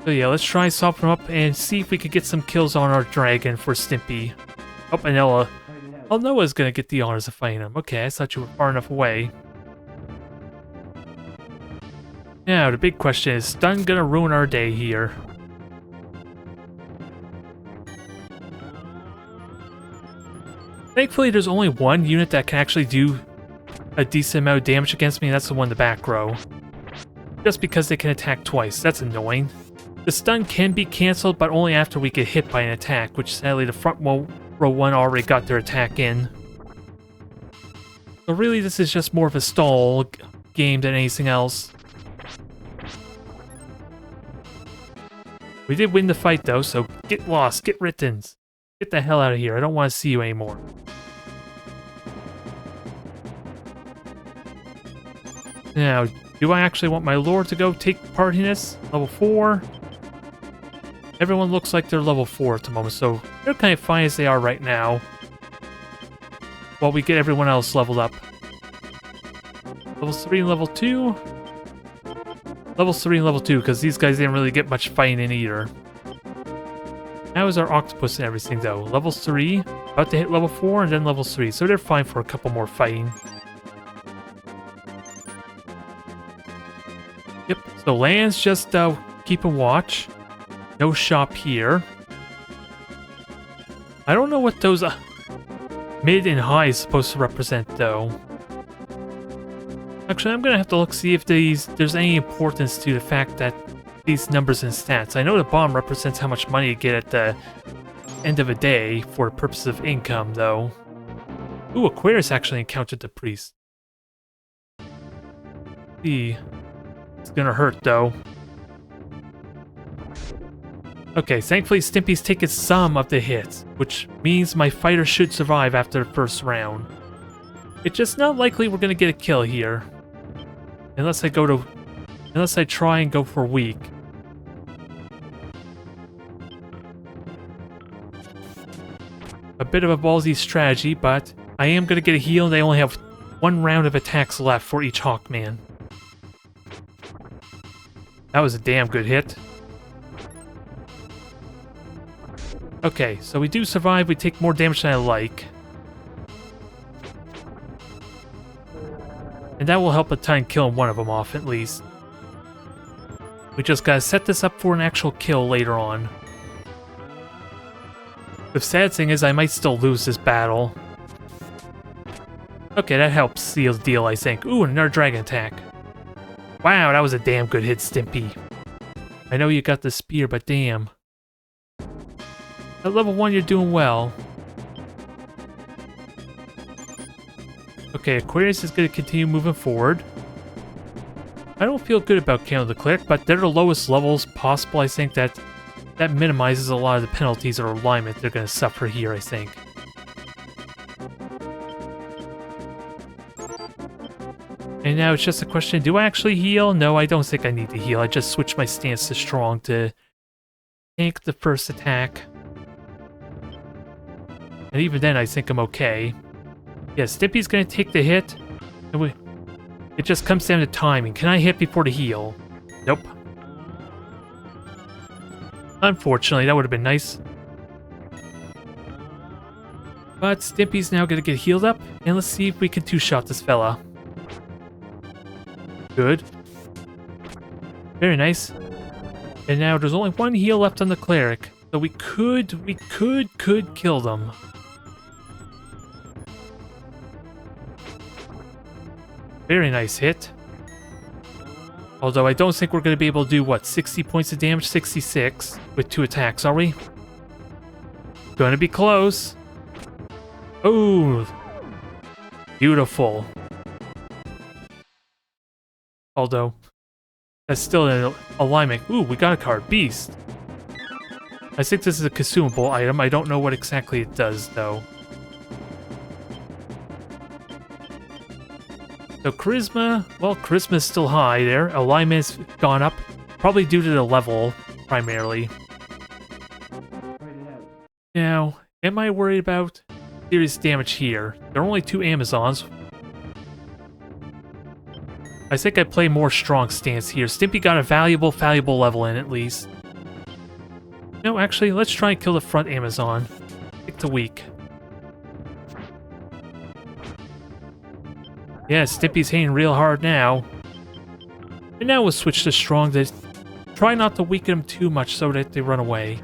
So yeah, let's try soften him up and see if we can get some kills on our dragon for Stimpy. Oh, and Ella. Oh, Noah's gonna get the honors of fighting him. Okay, I thought you were far enough away. Now, the big question is, stun gonna ruin our day here? Thankfully, there's only one unit that can actually do a decent amount of damage against me, and that's the one in the back row. Just because they can attack twice, that's annoying. The stun can be cancelled, but only after we get hit by an attack, which sadly the front row one already got their attack in. So really, this is just more of a stall game than anything else. We did win the fight though, so get lost, get written. Get the hell out of here, I don't want to see you anymore. Now, do I actually want my lord to go take part in this? Level 4? Everyone looks like they're level 4 at the moment, so they're kind of fine as they are right now. While we get everyone else leveled up. Level 3 and level 2? Level 3 and level 2, because these guys didn't really get much fighting in either. How is our octopus and everything, though? Level 3, about to hit level 4, and then level 3, so they're fine for a couple more fighting. Yep, so Land's just keeping watch. No shop here. I don't know what those mid and high is supposed to represent, though. Actually, I'm gonna have to look see if there's any importance to the fact that these numbers and stats. I know the bomb represents how much money you get at the end of a day for the purpose of income, though. Ooh, Aquarius actually encountered the priest. See, it's gonna hurt though. Okay, thankfully Stimpy's taken some of the hits, which means my fighter should survive after the first round. It's just not likely we're gonna get a kill here. Unless I try and go for weak. A bit of a ballsy strategy, but I am gonna get a heal and they only have 1 round of attacks left for each Hawkman. That was a damn good hit. Okay, so we do survive, we take more damage than I like. And And that will help a ton killing one of them off at least. We just gotta set this up for an actual kill later on. The sad thing is I might still lose this battle. Okay, that helps seal the deal, I think. Ooh, another dragon attack. Wow, that was a damn good hit, Stimpy. I know you got the spear, but damn. At level 1, you're doing well. Okay, Aquarius is going to continue moving forward. I don't feel good about killing the cleric, but they're the lowest levels possible. I think that minimizes a lot of the penalties or alignment they're going to suffer here, I think. And now it's just a question, do I actually heal? No, I don't think I need to heal. I just switched my stance to strong to tank the first attack. And even then, I think I'm okay. Yeah, Stimpy's going to take the hit. And it just comes down to timing. Can I hit before the heal? Nope. Unfortunately, that would have been nice. But Stimpy's now going to get healed up. And let's see if we can two-shot this fella. Good. Very nice. And now there's only one heal left on the cleric. So we could kill them. Very nice hit. Although I don't think we're going to be able to do, what, 60 points of damage? 66 with 2 attacks, are we? Going to be close. Oh, beautiful. Although, that's still an alignment. Ooh, we got a card. Beast. I think this is a consumable item. I don't know what exactly it does, though. So Charisma, well, Charisma's still high there. Alignment's gone up, probably due to the level, primarily. Now, am I worried about serious damage here? There are only 2 Amazons. I think I play more strong stance here. Stimpy got a valuable level in, at least. No, actually, let's try and kill the front Amazon. Stick to weak. Yeah, Stimpy's hitting real hard now. And now we'll switch to strong to try not to weaken them too much so that they run away.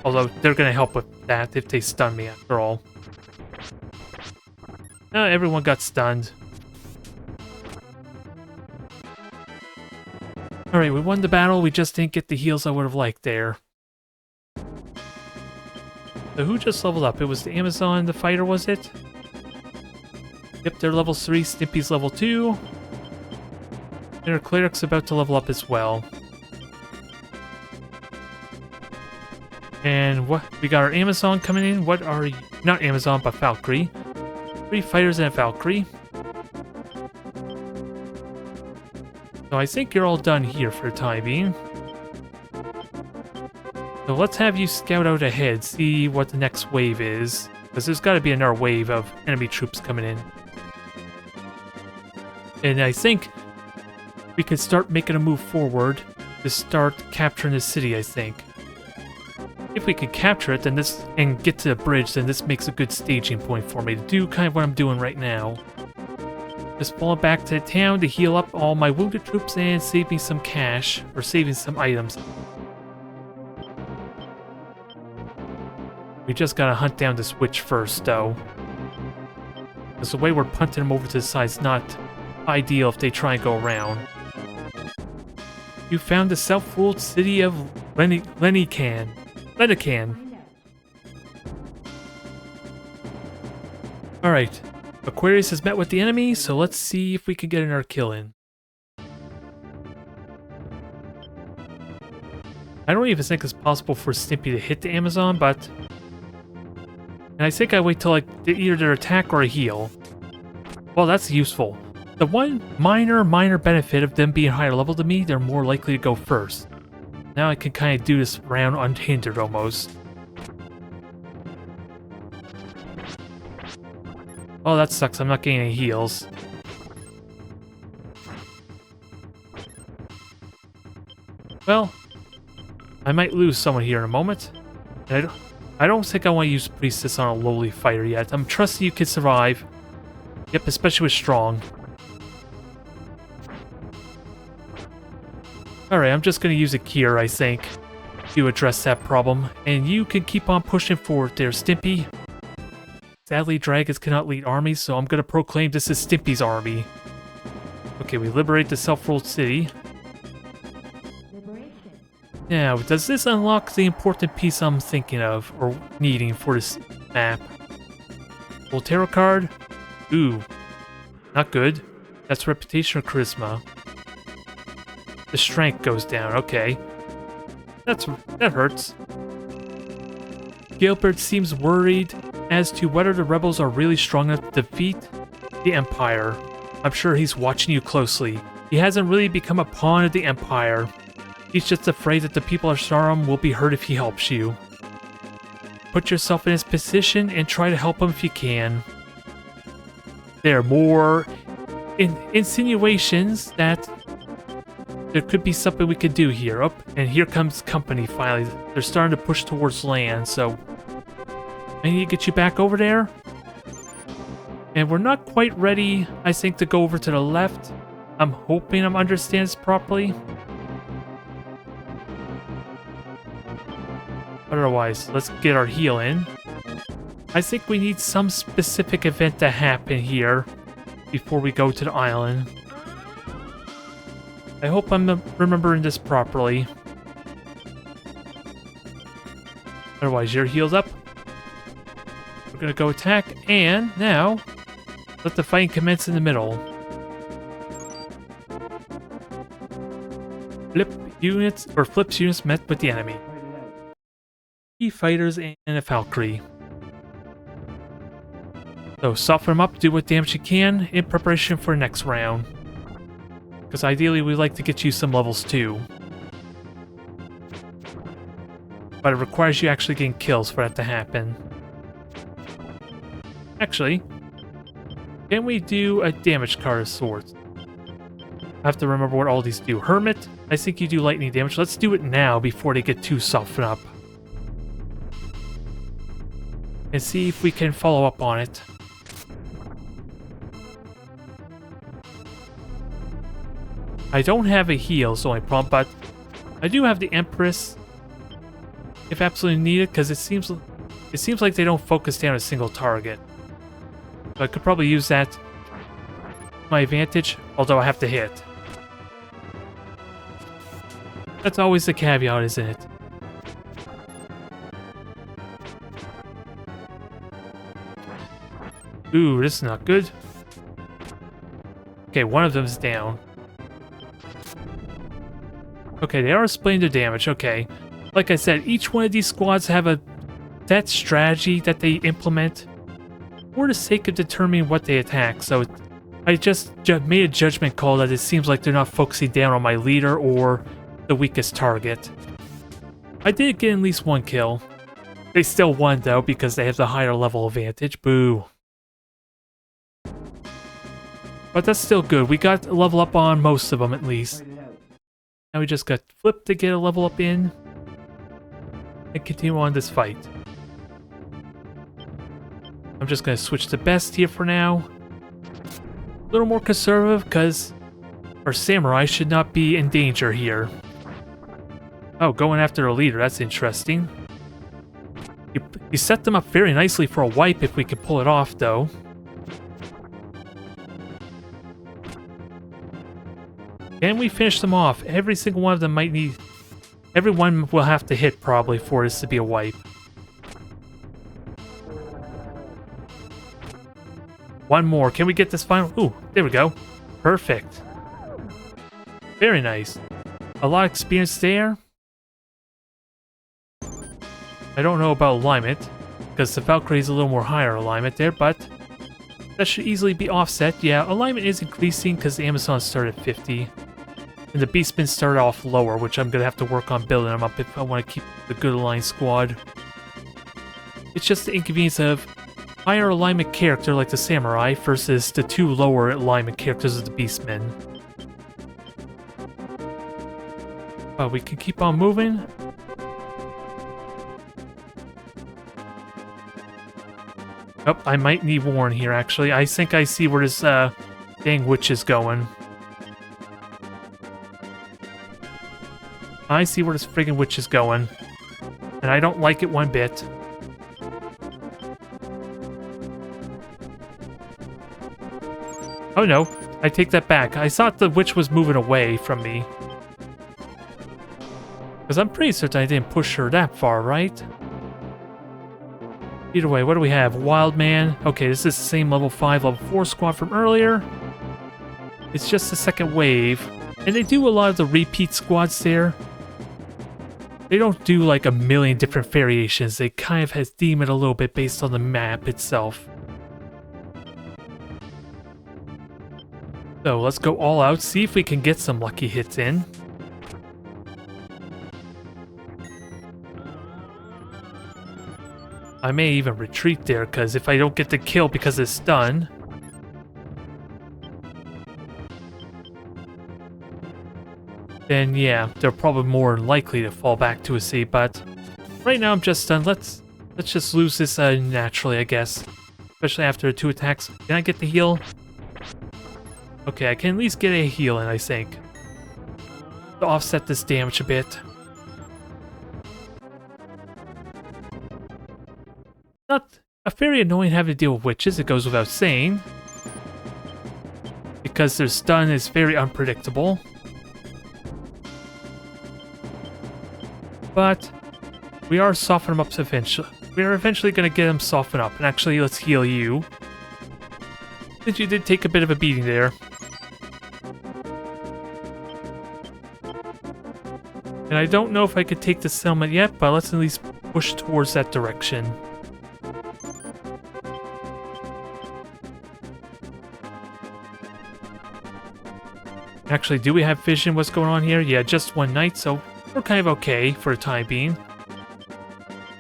Although, they're going to help with that if they stun me after all. Everyone got stunned. Alright, we won the battle, we just didn't get the heals I would have liked there. So who just leveled up? It was the Amazon, the fighter, was it? Yep, they're level 3, Stimpy's level 2. And our cleric's about to level up as well. And what? We got our Amazon coming in. What are you? Not Amazon, but Valkyrie. 3 fighters and a Valkyrie. So I think you're all done here for the time being. So let's have you scout out ahead, see what the next wave is. Because there's got to be another wave of enemy troops coming in. And I think we could start making a move forward to start capturing the city, I think. If we can capture it, then this and get to the bridge, then this makes a good staging point for me to do kind of what I'm doing right now. Just falling back to the town to heal up all my wounded troops and save me some cash, or saving some items. We just gotta hunt down this witch first, though. Because the way we're punting them over to the side is not ideal if they try and go around. You found the self-ruled city of Lenican. Alright. Aquarius has met with the enemy, so let's see if we can get another kill in. I don't even think it's possible for Stimpy to hit the Amazon, but... And I think I wait till either their attack or a heal. Well, that's useful. The one minor benefit of them being higher level than me, they're more likely to go first. Now I can kind of do this round unhindered almost. Oh, that sucks. I'm not getting any heals. Well, I might lose someone here in a moment. And I don't think I want to use Priestess on a lowly fighter yet. I'm trusting you can survive. Yep, especially with strong. Alright, I'm just going to use a Kier, I think, to address that problem. And you can keep on pushing forward there, Stimpy. Sadly, dragons cannot lead armies, so I'm going to proclaim this is Stimpy's army. Okay, we liberate the self-ruled city. Now, does this unlock the important piece I'm thinking of, or needing for this map? Full tarot card? Ooh, not good. That's reputation or charisma. The strength goes down, okay. That hurts. Gilbert seems worried as to whether the rebels are really strong enough to defeat the Empire. I'm sure he's watching you closely. He hasn't really become a pawn of the Empire. He's just afraid that the people of Sarum will be hurt if he helps you. Put yourself in his position and try to help him if you can. There are more insinuations that there could be something we could do here. Oh, and here comes company finally. They're starting to push towards land, so I need to get you back over there. And we're not quite ready, I think, to go over to the left. I'm hoping I'm understanding this properly. Otherwise, let's get our heal in. I think we need some specific event to happen here before we go to the island. I hope I'm remembering this properly. Otherwise, you're healed up. We're gonna go attack, and now let the fighting commence in the middle. Flips units met with the enemy. 3 fighters and a Valkyrie. So soften them up, do what damage you can in preparation for the next round. Because ideally we'd like to get you some levels too. But it requires you actually getting kills for that to happen. Actually, can we do a damage card of sorts? I have to remember what all these do. Hermit, I think you do lightning damage. Let's do it now before they get too softened up. And see if we can follow up on it. I don't have a heal, is the only problem, but I do have the Empress if absolutely needed, because it seems like they don't focus down a single target. So I could probably use that to my advantage, although I have to hit. That's always the caveat, isn't it? Ooh, this is not good. Okay, one of them's down. Okay, they are splitting the damage, okay. Like I said, each one of these squads have a set strategy that they implement for the sake of determining what they attack, so I just made a judgment call that it seems like they're not focusing down on my leader or the weakest target. I did get at least one kill. They still won though because they have the higher level advantage. Boo. But that's still good. We got a level up on most of them at least. Now we just got flipped to get a level up in and continue on this fight. I'm just going to switch to best here for now. A little more conservative because our samurai should not be in danger here. Oh, going after the leader, that's interesting. You set them up very nicely for a wipe if we can pull it off though. Can we finish them off? Every single one of them might need... Everyone will have to hit probably for this to be a wipe. One more. Can we get this final? Ooh, there we go. Perfect. Very nice. A lot of experience there. I don't know about alignment, because the Valkyrie is a little more higher alignment there, but that should easily be offset. Yeah, alignment is increasing because the Amazon started at 50. And the Beastmen started off lower, which I'm going to have to work on building them up if I want to keep the good aligned squad. It's just the inconvenience of higher alignment character like the Samurai versus the 2 lower alignment characters of the Beastmen. But we can keep on moving. Oh, I might need Warren here actually. I think I see where this dang witch is going. I see where this friggin' witch is going. And I don't like it one bit. Oh no, I take that back. I thought the witch was moving away from me. Because I'm pretty certain I didn't push her that far, right? Either way, what do we have? Wild Man. Okay, this is the same level 5, level 4 squad from earlier. It's just the second wave. And they do a lot of the repeat squads there. They don't do like a million different variations. They kind of theme it a little bit based on the map itself. So let's go all out, see if we can get some lucky hits in. I may even retreat there, because if I don't get the kill because it's stun... then yeah, they're probably more likely to fall back to a C, but... right now I'm just stunned. Let's just lose this naturally, I guess. Especially after 2 attacks. Can I get the heal? Okay, I can at least get a heal in, I think. To offset this damage a bit. Not a very annoying having to deal with witches, it goes without saying. Because their stun is very unpredictable. But we are softening them up eventually. We are eventually going to get them softened up. And actually, let's heal you. Since you did take a bit of a beating there. And I don't know if I could take the settlement yet, but let's at least push towards that direction. Actually, do we have vision? What's going on here? Yeah, just one night, so we're kind of okay for the time being.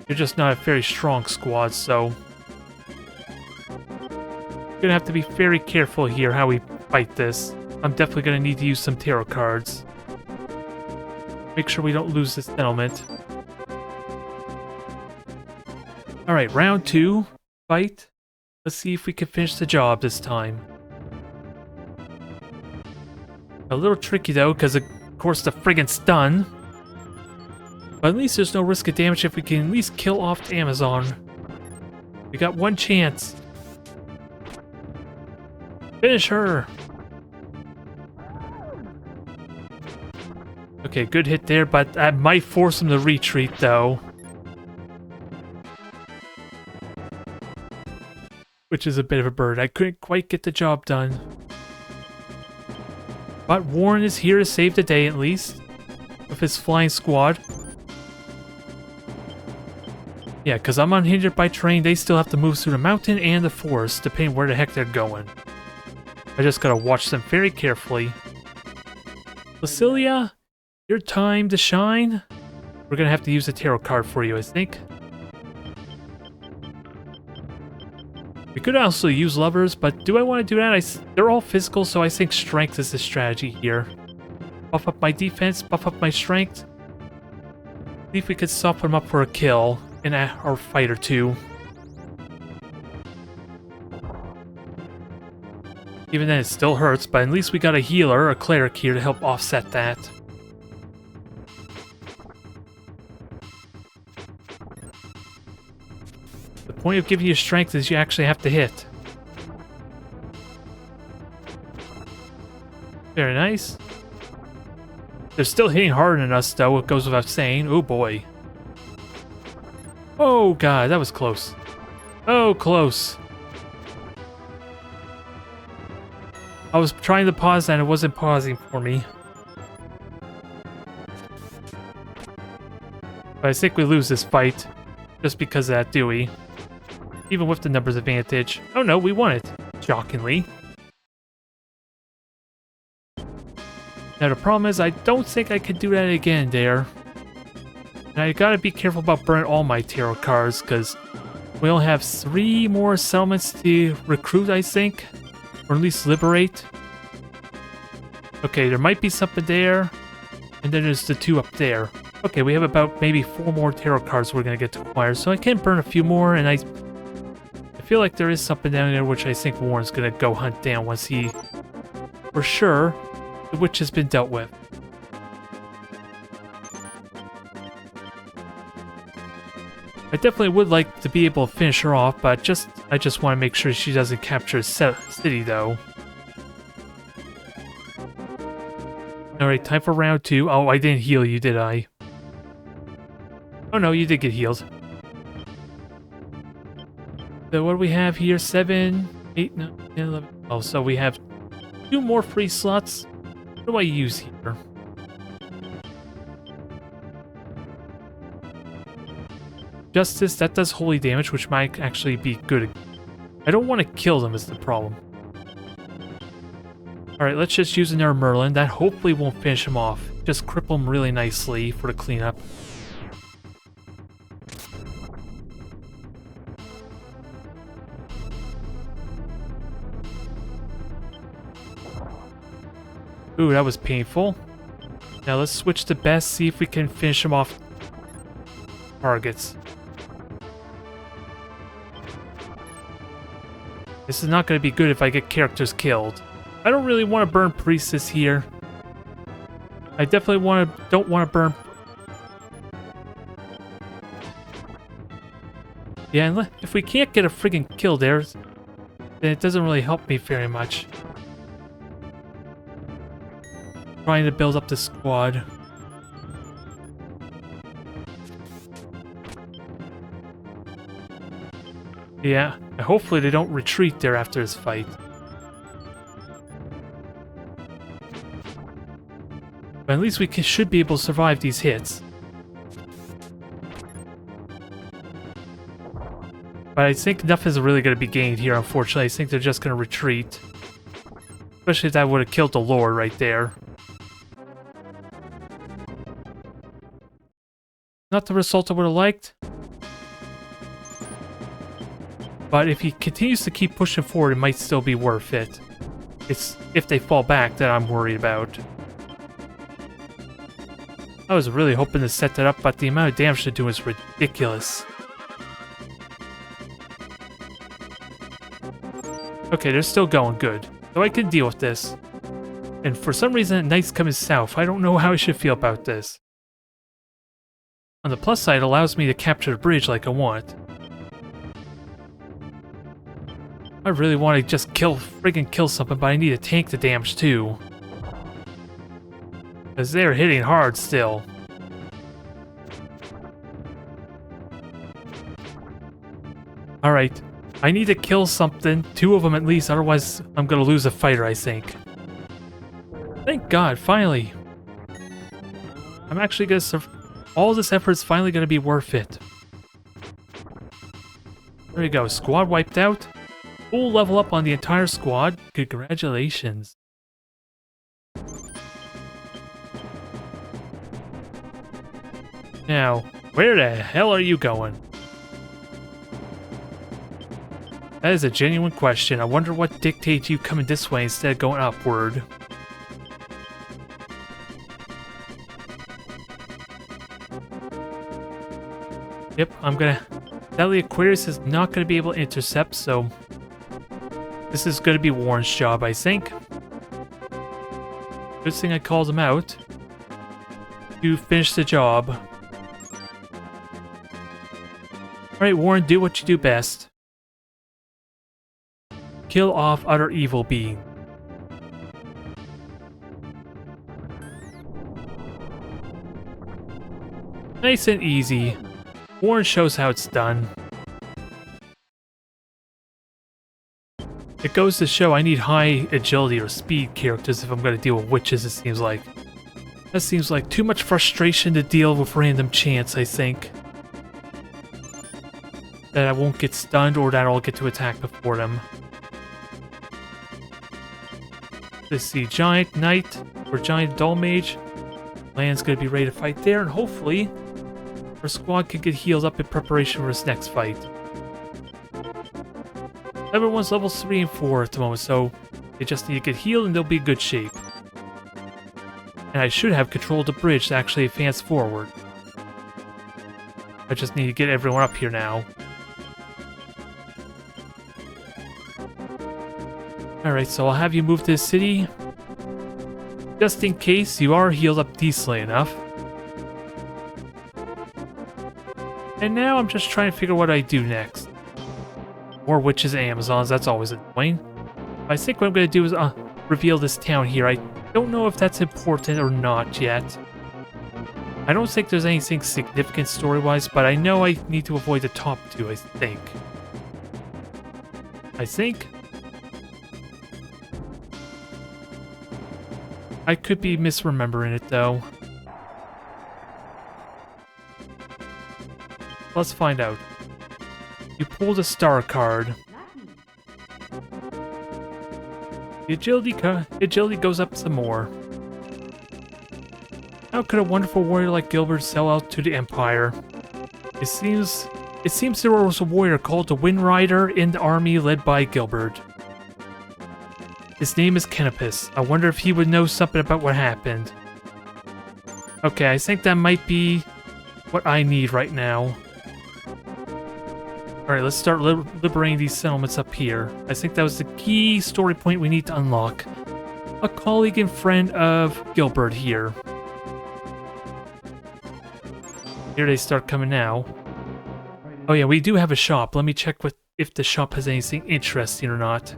You're just not a very strong squad, so... we're gonna have to be very careful here how we fight this. I'm definitely gonna need to use some tarot cards. Make sure we don't lose this settlement. Alright, round 2. Fight. Let's see if we can finish the job this time. A little tricky though, because of course the friggin' stun. But at least there's no risk of damage if we can at least kill off the Amazon. We got one chance. Finish her! Okay, good hit there, but that might force him to retreat though. Which is a bit of a bird. I couldn't quite get the job done. But Warren is here to save the day at least. With his flying squad. Yeah, because I'm unhindered by terrain, they still have to move through the mountain and the forest, depending where the heck they're going. I just gotta watch them very carefully. Lucilia, your time to shine? We're gonna have to use a tarot card for you, I think. We could also use lovers, but do I want to do that? They're all physical, so I think strength is the strategy here. Buff up my defense, buff up my strength. See if we could soften them up for a kill in our fight or two. Even then, it still hurts, but at least we got a healer, a cleric here to help offset that. The point of giving you strength is you actually have to hit. Very nice. They're still hitting harder than us, though, it goes without saying. Oh boy. Oh god, that was close. Oh, close. I was trying to pause and it wasn't pausing for me. But I think we lose this fight. Just because of that Dewey. Even with the numbers advantage. Oh no, we won it. Shockingly. Now the problem is I don't think I could do that again there. And I gotta be careful about burning all my tarot cards, because we only have 3 more settlements to recruit, I think. Or at least liberate. Okay, there might be something there. And then there's the 2 up there. Okay, we have about maybe 4 more tarot cards we're gonna get to acquire, so I can burn a few more, and I feel like there is something down there which I think Warren's gonna go hunt down once he, for sure, the witch has been dealt with. I definitely would like to be able to finish her off, but I just want to make sure she doesn't capture a city, though. Alright, time for round 2. Oh, I didn't heal you, did I? Oh no, you did get healed. So what do we have here? 7, 8, 9, 10, 11. Oh, so we have 2 more free slots. What do I use here? Justice, that does holy damage, which might actually be good. I don't want to kill them is the problem. Alright, let's just use another Merlin. That hopefully won't finish him off. Just cripple him really nicely for the cleanup. Ooh, that was painful. Now let's switch to best, see if we can finish him off targets. This is not going to be good if I get characters killed. I don't really want to burn Priestess here. I definitely don't want to burn... Yeah, and if we can't get a friggin' kill there, then it doesn't really help me very much. Trying to build up the squad. Yeah, hopefully they don't retreat there after this fight. But at least we should be able to survive these hits. But I think nothing is really going to be gained here, unfortunately. I think they're just going to retreat. Especially if that would have killed the Lord right there. Not the result I would have liked. But if he continues to keep pushing forward, it might still be worth it. It's if they fall back that I'm worried about. I was really hoping to set that up, but the amount of damage they're doing is ridiculous. Okay, they're still going good. So I can deal with this. And for some reason, Knight's coming south. I don't know how I should feel about this. On the plus side, it allows me to capture the bridge like I want. I really want to just friggin' kill something, but I need to tank the damage too. Because they're hitting hard still. Alright, I need to kill something, 2 of them at least, otherwise I'm gonna lose a fighter, I think. Thank God, finally. I'm actually gonna all this effort is finally gonna be worth it. There we go, squad wiped out. Full level up on the entire squad. Congratulations. Now, where the hell are you going? That is a genuine question. I wonder what dictates you coming this way instead of going upward. Yep, sadly, Aquarius is not gonna be able to intercept, so this is gonna be Warren's job, I think. Good thing I called him out to finish the job. Alright, Warren, do what you do best. Kill off other evil being. Nice and easy. Warren shows how it's done. It goes to show I need high agility or speed characters if I'm going to deal with witches, it seems like. That seems like too much frustration to deal with random chance, I think. That I won't get stunned or that I'll get to attack before them. Let's see, Giant Knight or Giant Dull Mage. Land's going to be ready to fight there, and hopefully our squad can get healed up in preparation for this next fight. Everyone's level 3 and 4 at the moment, so they just need to get healed and they'll be in good shape. And I should have control of the bridge to actually advance forward. I just need to get everyone up here now. Alright, so I'll have you move to the city. Just in case you are healed up decently enough. And now I'm just trying to figure what I do next. More witches and Amazons, that's always annoying. I think what I'm going to do is reveal this town here. I don't know if that's important or not yet. I don't think there's anything significant story-wise, but I know I need to avoid the top two, I think. I could be misremembering it, though. Let's find out. You pulled a star card. The agility goes up some more. How could a wonderful warrior like Gilbert sell out to the Empire? It seems there was a warrior called the Wind Rider in the army led by Gilbert. His name is Canopus. I wonder if he would know something about what happened. Okay, I think that might be what I need right now. Alright, let's start liberating these settlements up here. I think that was the key story point we need to unlock. A colleague and friend of Gilbert here. Here they start coming now. Oh yeah, we do have a shop. Let me check if the shop has anything interesting or not.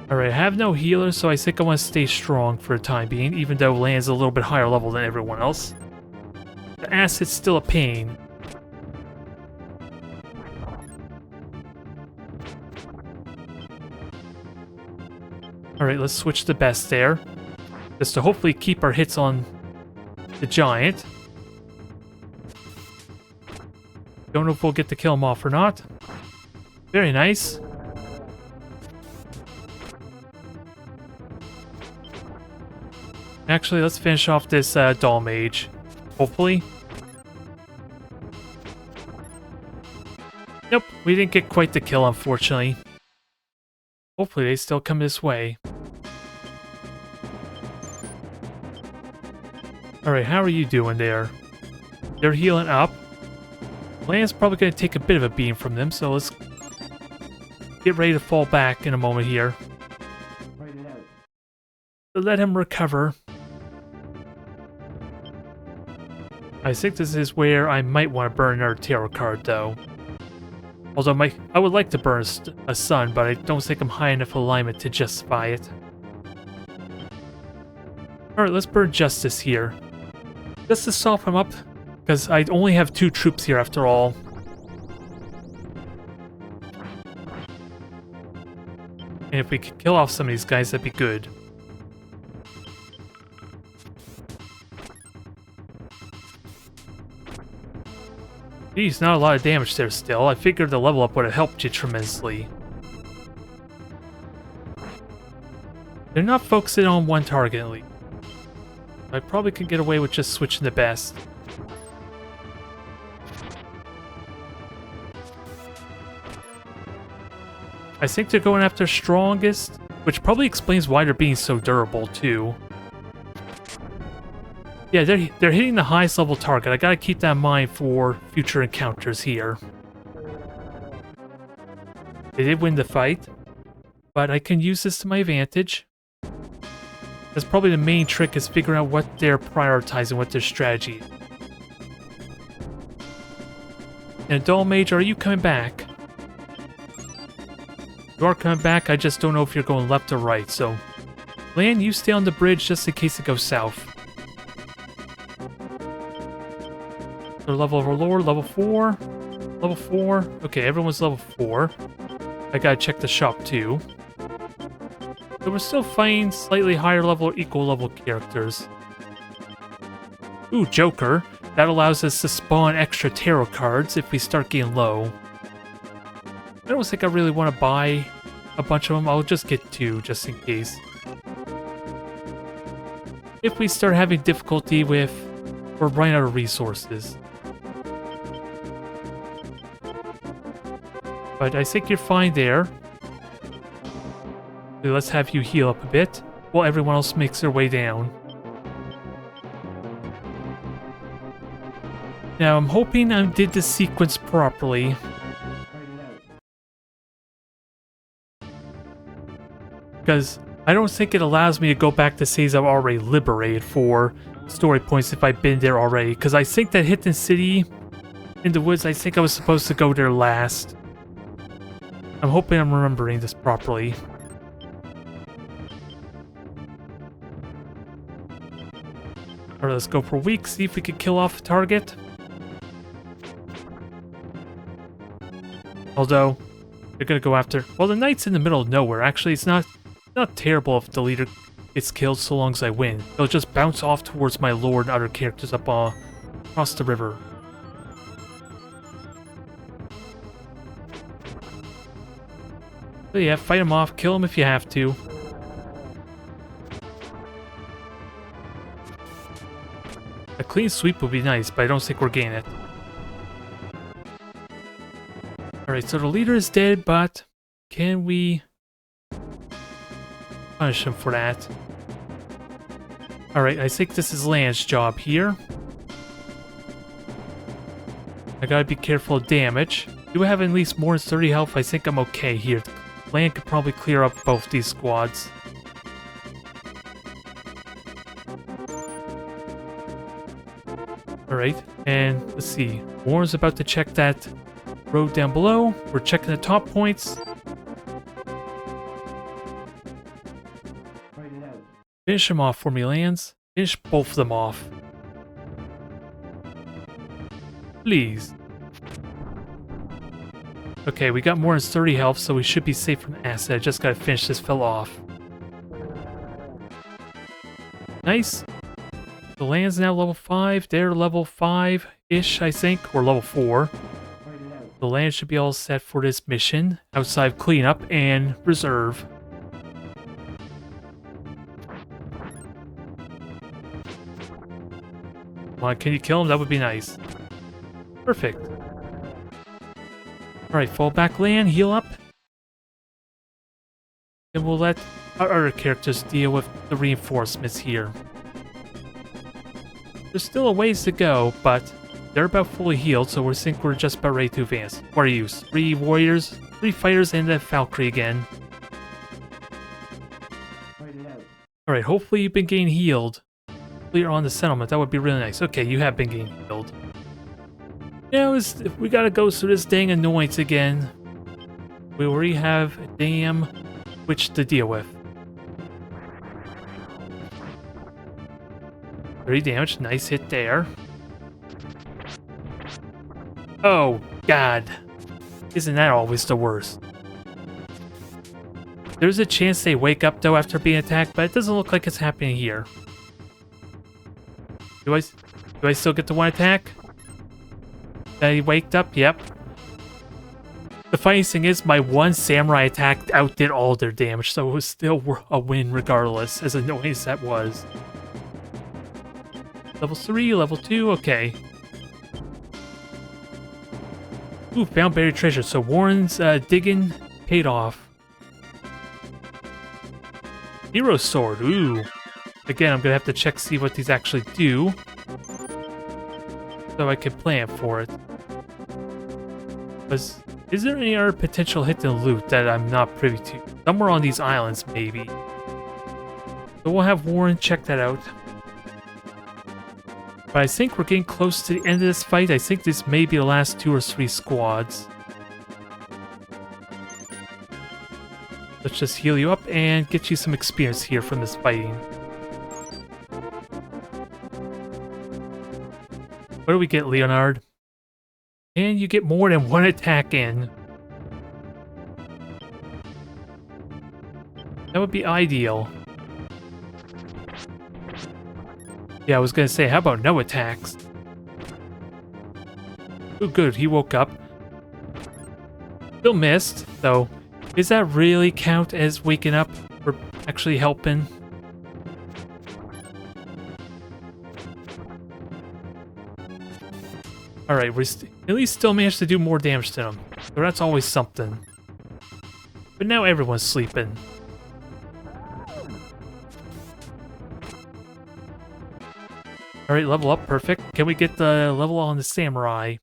Alright, I have no healer, so I think I want to stay strong for the time being, even though Land's a little bit higher level than everyone else. The acid's still a pain. Alright, let's switch to best there. Just to hopefully keep our hits on the giant. Don't know if we'll get to kill him off or not. Very nice. Actually, let's finish off this doll mage. Hopefully. Nope, we didn't get quite the kill, unfortunately. Hopefully they still come this way. Alright, how are you doing there? They're healing up. Land's probably going to take a bit of a beam from them, so let's get ready to fall back in a moment here. So let him recover. I think this is where I might want to burn another tarot card, though. Although I would like to burn a sun, but I don't think I'm high enough alignment to justify it. Alright, let's burn Justice here. Just to soften him up, because I only have 2 troops here after all. And if we could kill off some of these guys, that'd be good. Geez, not a lot of damage there still. I figured the level up would have helped you tremendously. They're not focusing on one target at least. I probably could get away with just switching the best. I think they're going after strongest, which probably explains why they're being so durable too. Yeah, they're hitting the highest level target. I gotta keep that in mind for future encounters here. They did win the fight, but I can use this to my advantage. That's probably the main trick, is figuring out what they're prioritizing, what their strategy is. And Doll Mage, are you coming back? You are coming back, I just don't know if you're going left or right, so... Land, you stay on the bridge just in case it goes south. Their level of lore, level 4. Level 4. Okay, everyone's level 4. I gotta check the shop too. So we're still fighting slightly higher level or equal level characters. Ooh, Joker. That allows us to spawn extra tarot cards if we start getting low. I don't think I really want to buy a bunch of them. I'll just get 2 just in case. If we start having difficulty with... we're running out of resources. But I think you're fine there. Let's have you heal up a bit, while everyone else makes their way down. Now, I'm hoping I did the sequence properly. Because I don't think it allows me to go back to cities I've already liberated for story points if I've been there already, because I think that Hidden City in the woods, I think I was supposed to go there last. I'm hoping I'm remembering this properly. Alright, let's go for a week, see if we can kill off the target. Although, they're gonna go after... Well, the knight's in the middle of nowhere. Actually, it's not terrible if the leader gets killed so long as I win. They'll just bounce off towards my lord and other characters up across the river. So yeah, fight him off, kill him if you have to. A clean sweep would be nice, but I don't think we're getting it. Alright, so the leader is dead, but can we punish him for that? Alright, I think this is Land's job here. I gotta be careful of damage. Do I have at least more than 30 health? I think I'm okay here. Land could probably clear up both these squads. Alright, and let's see. Warren's about to check that road down below. We're checking the top points. Finish them off for me, Lands. Finish both of them off. Please. Okay, we got more than 30 health, so we should be safe from acid. I just gotta finish this fella off. Nice. The Land's now level 5. They're level 5-ish, I think, or level 4. The Land should be all set for this mission, outside of cleanup and reserve. Come on, can you kill him? That would be nice. Perfect. Alright, fall back, Land, heal up. And we'll let our other characters deal with the reinforcements here. There's still a ways to go, but they're about fully healed, so we think we're just about ready to advance. What are you? 3 warriors, 3 fighters, and a Valkyrie again. Alright, hopefully you've been getting healed. Clear on the settlement, that would be really nice. Okay, you have been getting healed. Yeah, we gotta go through this dang annoyance again. We already have a damn witch to deal with. 30 damage, nice hit there. Oh, God. Isn't that always the worst? There's a chance they wake up, though, after being attacked, but it doesn't look like it's happening here. Do I still get the one attack? He waked up? Yep. The funny thing is, my one samurai attack outdid all their damage, so it was still a win regardless, as annoying as that was. Level 3, level 2, okay. Ooh, found buried treasure, so Warren's digging paid off. Hero sword, ooh. Again, I'm gonna have to check see what these actually do, so I can plan for it. Is there any other potential hidden loot that I'm not privy to? Somewhere on these islands, maybe. So we'll have Warren check that out. But I think we're getting close to the end of this fight. I think this may be the last 2 or 3 squads. Let's just heal you up and get you some experience here from this fighting. What do we get, Leonard? And you get more than 1 attack in. That would be ideal. Yeah, I was gonna say, how about no attacks? Oh, good, he woke up. Still missed, though. Does that really count as waking up or actually helping? Alright, we at least still managed to do more damage to them. So that's always something. But now everyone's sleeping. Alright, level up, perfect. Can we get the level on the samurai?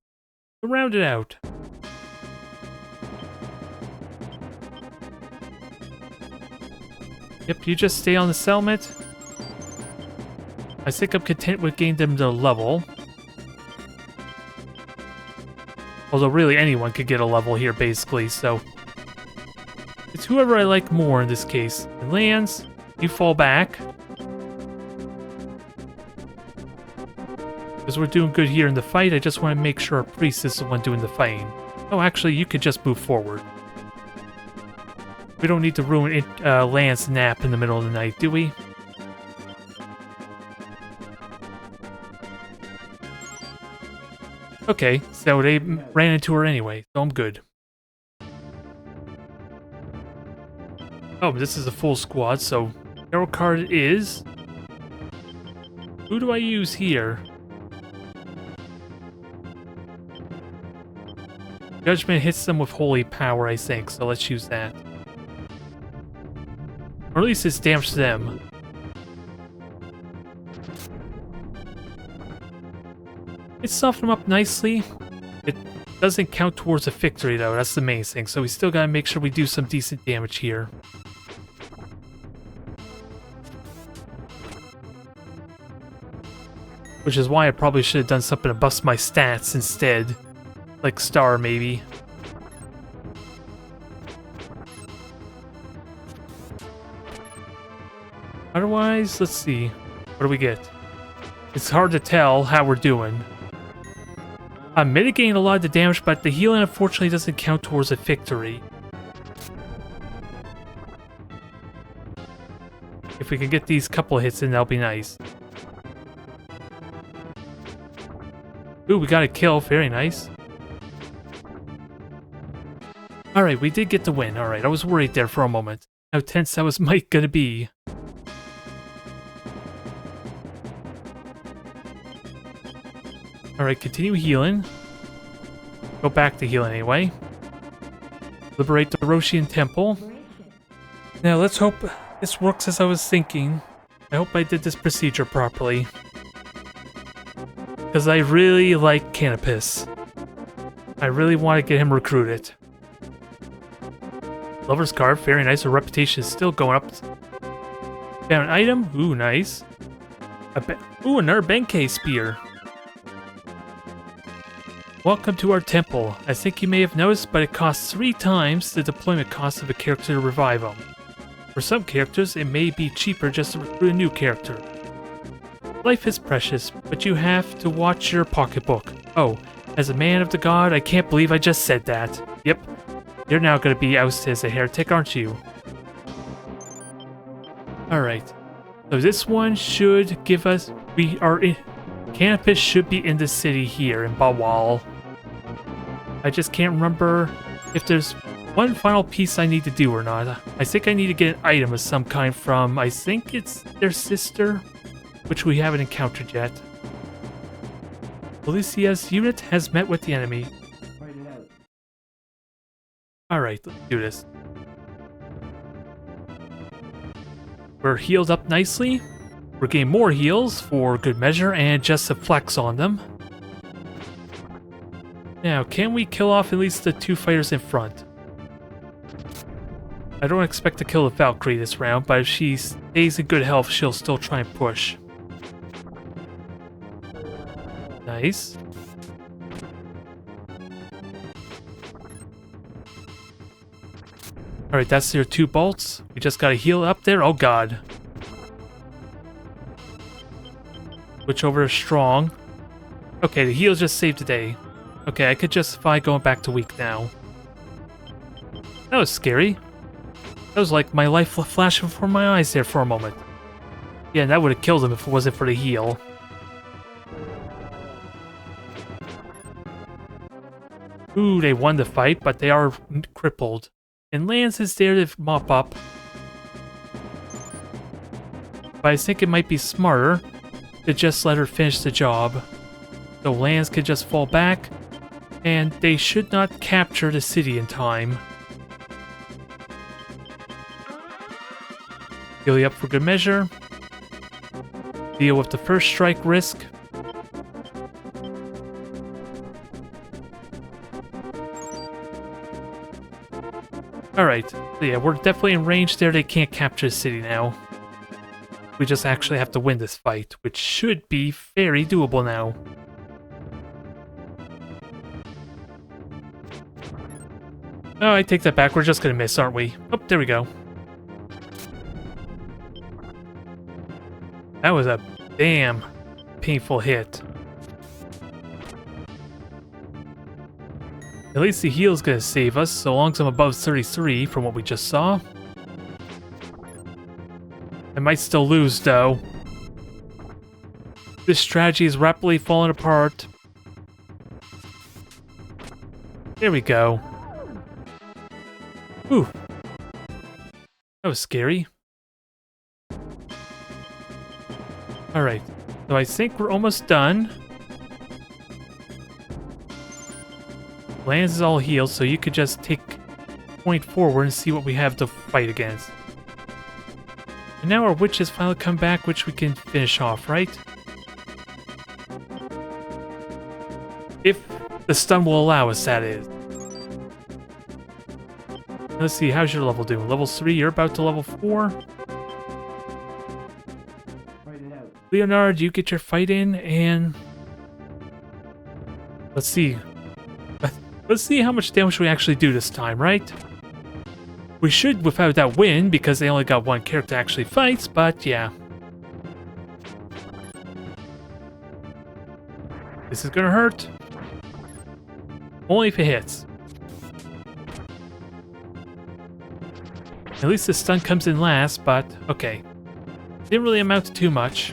We'll round it out. Yep, you just stay on the settlement. I think I'm content with getting them to level. Although really anyone could get a level here, basically, so... It's whoever I like more in this case. And Lance, you fall back. Because we're doing good here in the fight, I just want to make sure our priest is the one doing the fighting. Oh, actually, you could just move forward. We don't need to ruin it, Lance's nap in the middle of the night, do we? Okay, so they ran into her anyway, so I'm good. Oh, this is a full squad, so hero card is... Who do I use here? Judgment hits them with holy power, I think, so let's use that. Or at least it's damaged them. It softened them up nicely. It doesn't count towards a victory, though. That's the main thing. So we still gotta make sure we do some decent damage here. Which is why I probably should have done something to bust my stats instead. Like Star, maybe. Otherwise, let's see. What do we get? It's hard to tell how we're doing. I'm mitigating a lot of the damage, but the healing unfortunately doesn't count towards a victory. If we can get these couple hits in, that'll be nice. Ooh, we got a kill. Very nice. Alright, we did get the win. Alright, I was worried there for a moment. How tense that was Mike gonna be. Alright, continue healing. Go back to healing anyway. Liberate the Roshian Temple. Now, let's hope this works as I was thinking. I hope I did this procedure properly. Because I really like Canopus. I really want to get him recruited. Lover's Card, very nice. Her reputation is still going up. Found an item. Ooh, nice. Ooh, another Benkei Spear. Welcome to our temple. I think you may have noticed, but it costs 3 times the deployment cost of a character to revive them. For some characters, it may be cheaper just to recruit a new character. Life is precious, but you have to watch your pocketbook. Oh, as a man of the god, I can't believe I just said that. Yep, you're now going to be ousted as a heretic, aren't you? Alright, so this one should give us... We are in... Canopus should be in the city here in Bawal. I just can't remember if there's one final piece I need to do or not. I think I need to get an item of some kind from... I think it's their sister, which we haven't encountered yet. Alicia's unit has met with the enemy. Alright, let's do this. We're healed up nicely. We're getting more heals for good measure and just a flex on them. Now, can we kill off at least the 2 fighters in front? I don't expect to kill the Valkyrie this round, but if she stays in good health, she'll still try and push. Nice. Alright, that's your 2 bolts. We just gotta heal up there. Oh god. Switch over to strong. Okay, the heal just saved the day. Okay, I could justify going back to weak now. That was scary. That was like my life flashing before my eyes there for a moment. Yeah, and that would have killed him if it wasn't for the heal. Ooh, they won the fight, but they are crippled. And Lance is there to mop up. But I think it might be smarter to just let her finish the job. So Lance could just fall back, and they should not capture the city in time. Heal you up for good measure. Deal with the first strike risk. Alright, so yeah, we're definitely in range there. They can't capture the city now. We just actually have to win this fight, which should be very doable now. Oh, I take that back. We're just gonna miss, aren't we? Oh, there we go. That was a damn painful hit. At least the heal's gonna save us, so long as I'm above 33 from what we just saw. I might still lose, though. This strategy is rapidly falling apart. There we go. Ooh. That was scary. Alright, so I think we're almost done. Lance is all healed, so you could just take point forward and see what we have to fight against. And now our witch has finally come back, which we can finish off, right? If the stun will allow us, that is. Let's see, how's your level doing? Level 3, you're about to level 4. Leonard, you get your fight in, and... Let's see. Let's see how much damage we actually do this time, right? We should, without that, win, because they only got one character actually fights, but yeah. This is gonna hurt. Only if it hits. At least the stun comes in last, but okay. Didn't really amount to too much.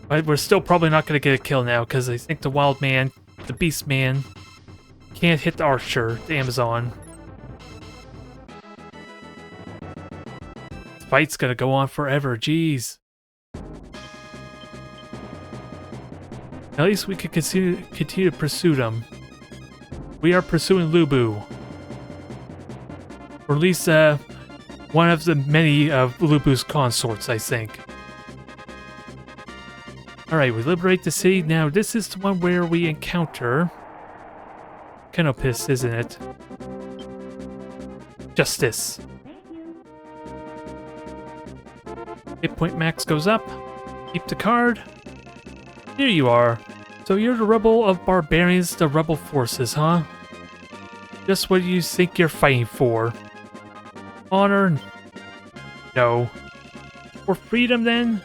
But we're still probably not gonna get a kill now, because I think the Wild Man, the Beast Man, can't hit the Archer, the Amazon. This fight's gonna go on forever, jeez. At least we could continue to pursue them. We are pursuing Lubu. Or at least one of the many of Lubu's consorts, I think. Alright, we liberate the city. Now, this is the one where we encounter... Canopus, isn't it? Justice. Hit point max goes up. Keep the card. Here you are. So you're the rebel of barbarians, the rebel forces, huh? Just what do you think you're fighting for? Honor? No. For freedom, then?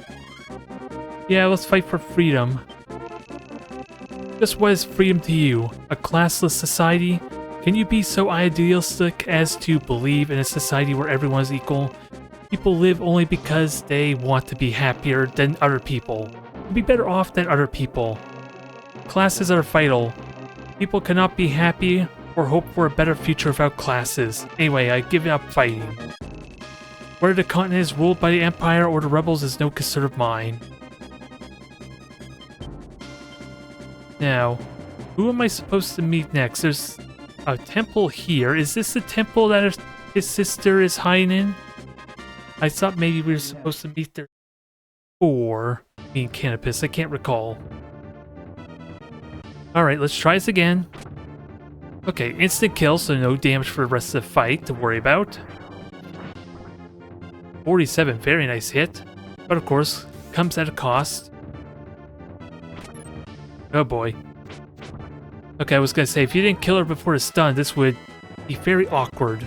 Yeah, let's fight for freedom. Just what is freedom to you? A classless society? Can you be so idealistic as to believe in a society where everyone is equal? People live only because they want to be happier than other people. To be better off than other people. Classes are vital. People cannot be happy or hope for a better future without classes. Anyway, I give up fighting. Whether the continent is ruled by the Empire or the rebels is no concern of mine. Now, who am I supposed to meet next? There's a temple here. Is this the temple that his sister is hiding in? I thought maybe we were supposed to meet there before being Canopus. I can't recall. Alright, let's try this again. Okay, instant kill, so no damage for the rest of the fight to worry about. 47, very nice hit. But of course, comes at a cost. Oh boy. Okay, I was gonna say, if you didn't kill her before the stun, this would be very awkward.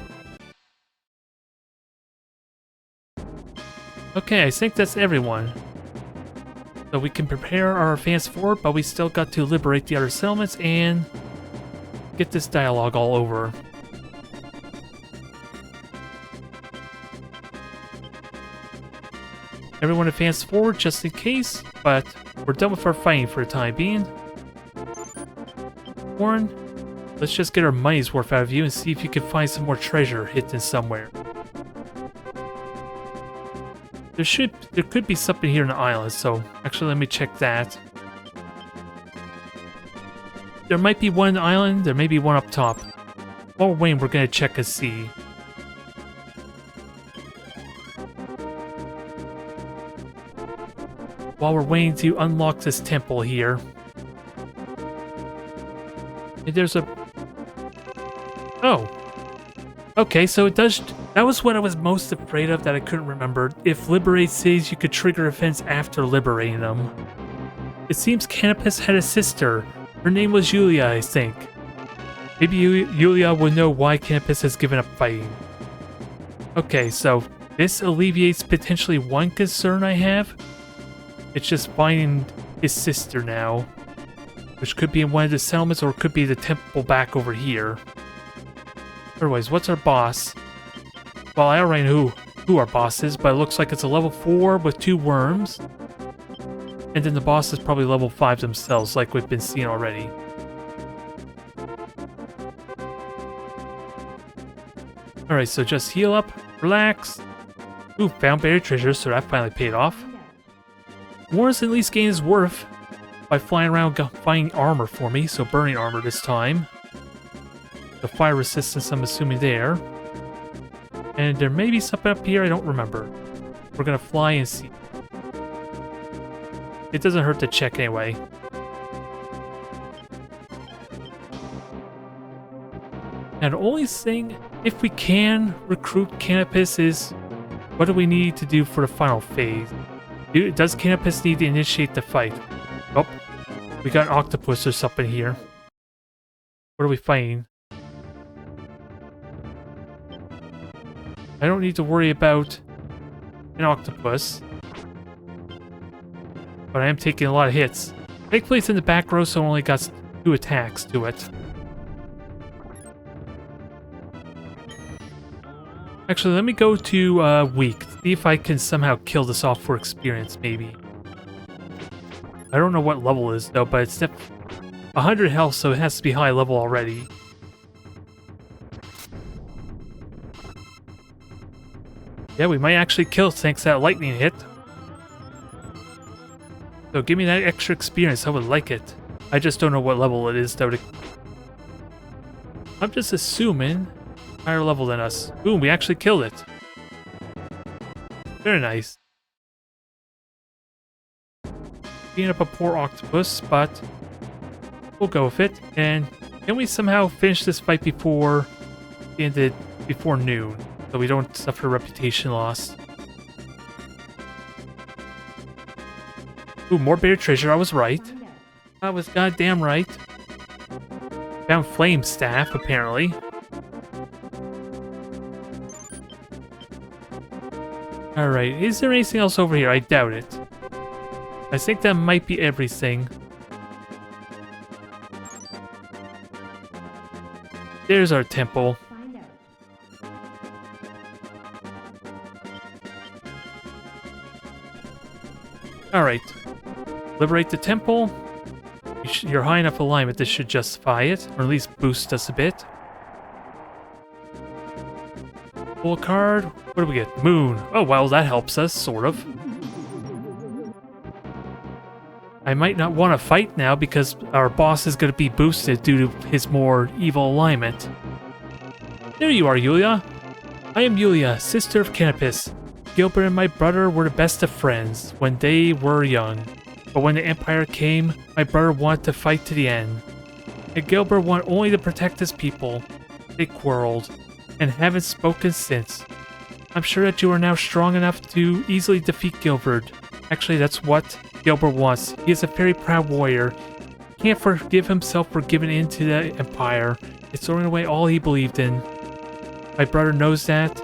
Okay, I think that's everyone. So we can prepare our advance forward, but we still got to liberate the other settlements and get this dialogue all over. Everyone advance forward just in case, but we're done with our fighting for the time being. Warren, let's just get our money's worth out of you and see if you can find some more treasure hidden somewhere. There could be something here in the island, so actually let me check that. There might be one island, there may be one up top. While we're waiting, we're gonna check and see. While we're waiting to unlock this temple here. And there's a... Oh! Okay, so it does... That was what I was most afraid of that I couldn't remember. If liberate cities, you could trigger events after liberating them. It seems Canopus had a sister. Her name was Julia, I think. Maybe Julia would know why Canopus has given up fighting. Okay, so this alleviates potentially one concern I have. It's just finding his sister now. Which could be in one of the settlements or it could be the temple back over here. Otherwise, what's our boss? Well, I already know who our boss is, but it looks like it's a level 4 with 2 worms. And then the boss is probably level 5 themselves, like we've been seeing already. Alright, so just heal up, relax. Ooh, found buried treasure, so that finally paid off. Warren's at least gained his worth by flying around finding armor for me, so burning armor this time. The fire resistance, I'm assuming there. And there may be something up here, I don't remember. We're gonna fly and see. It doesn't hurt to check anyway. Now the only thing, if we can recruit Canopus, is what do we need to do for the final phase? Does Canopus need to initiate the fight? Oh, we got an octopus or something here. What are we fighting? I don't need to worry about an octopus. But I am taking a lot of hits. Thankfully it's in the back row, so I only got 2 attacks to it. Actually, let me go to weak. See if I can somehow kill this off for experience, maybe. I don't know what level it is, though, but it's 100 health, so it has to be high level already. Yeah, we might actually kill thanks to that lightning hit. So give me that extra experience, I would like it. I just don't know what level it is, though. I'm just assuming higher level than us. Boom, we actually killed it. Very nice. Beating up a poor octopus, but we'll go with it. And can we somehow finish this fight before noon? So we don't suffer reputation loss. Ooh, more buried treasure. I was right. I was goddamn right. Found flame staff, apparently. Alright, is there anything else over here? I doubt it. I think that might be everything. There's our temple. Alright. Liberate the temple. You're high enough alignment, this should justify it, or at least boost us a bit. Pull a card. What do we get? Moon. Oh, well, that helps us, sort of. I might not want to fight now because our boss is going to be boosted due to his more evil alignment. There you are, Julia. I am Julia, sister of Canopus. Gilbert and my brother were the best of friends when they were young. But when the Empire came, my brother wanted to fight to the end. And Gilbert wanted only to protect his people. They quarreled, and haven't spoken since. I'm sure that you are now strong enough to easily defeat Gilbert. Actually, that's what Gilbert wants. He is a very proud warrior. He can't forgive himself for giving in to the Empire. It's throwing away all he believed in. My brother knows that,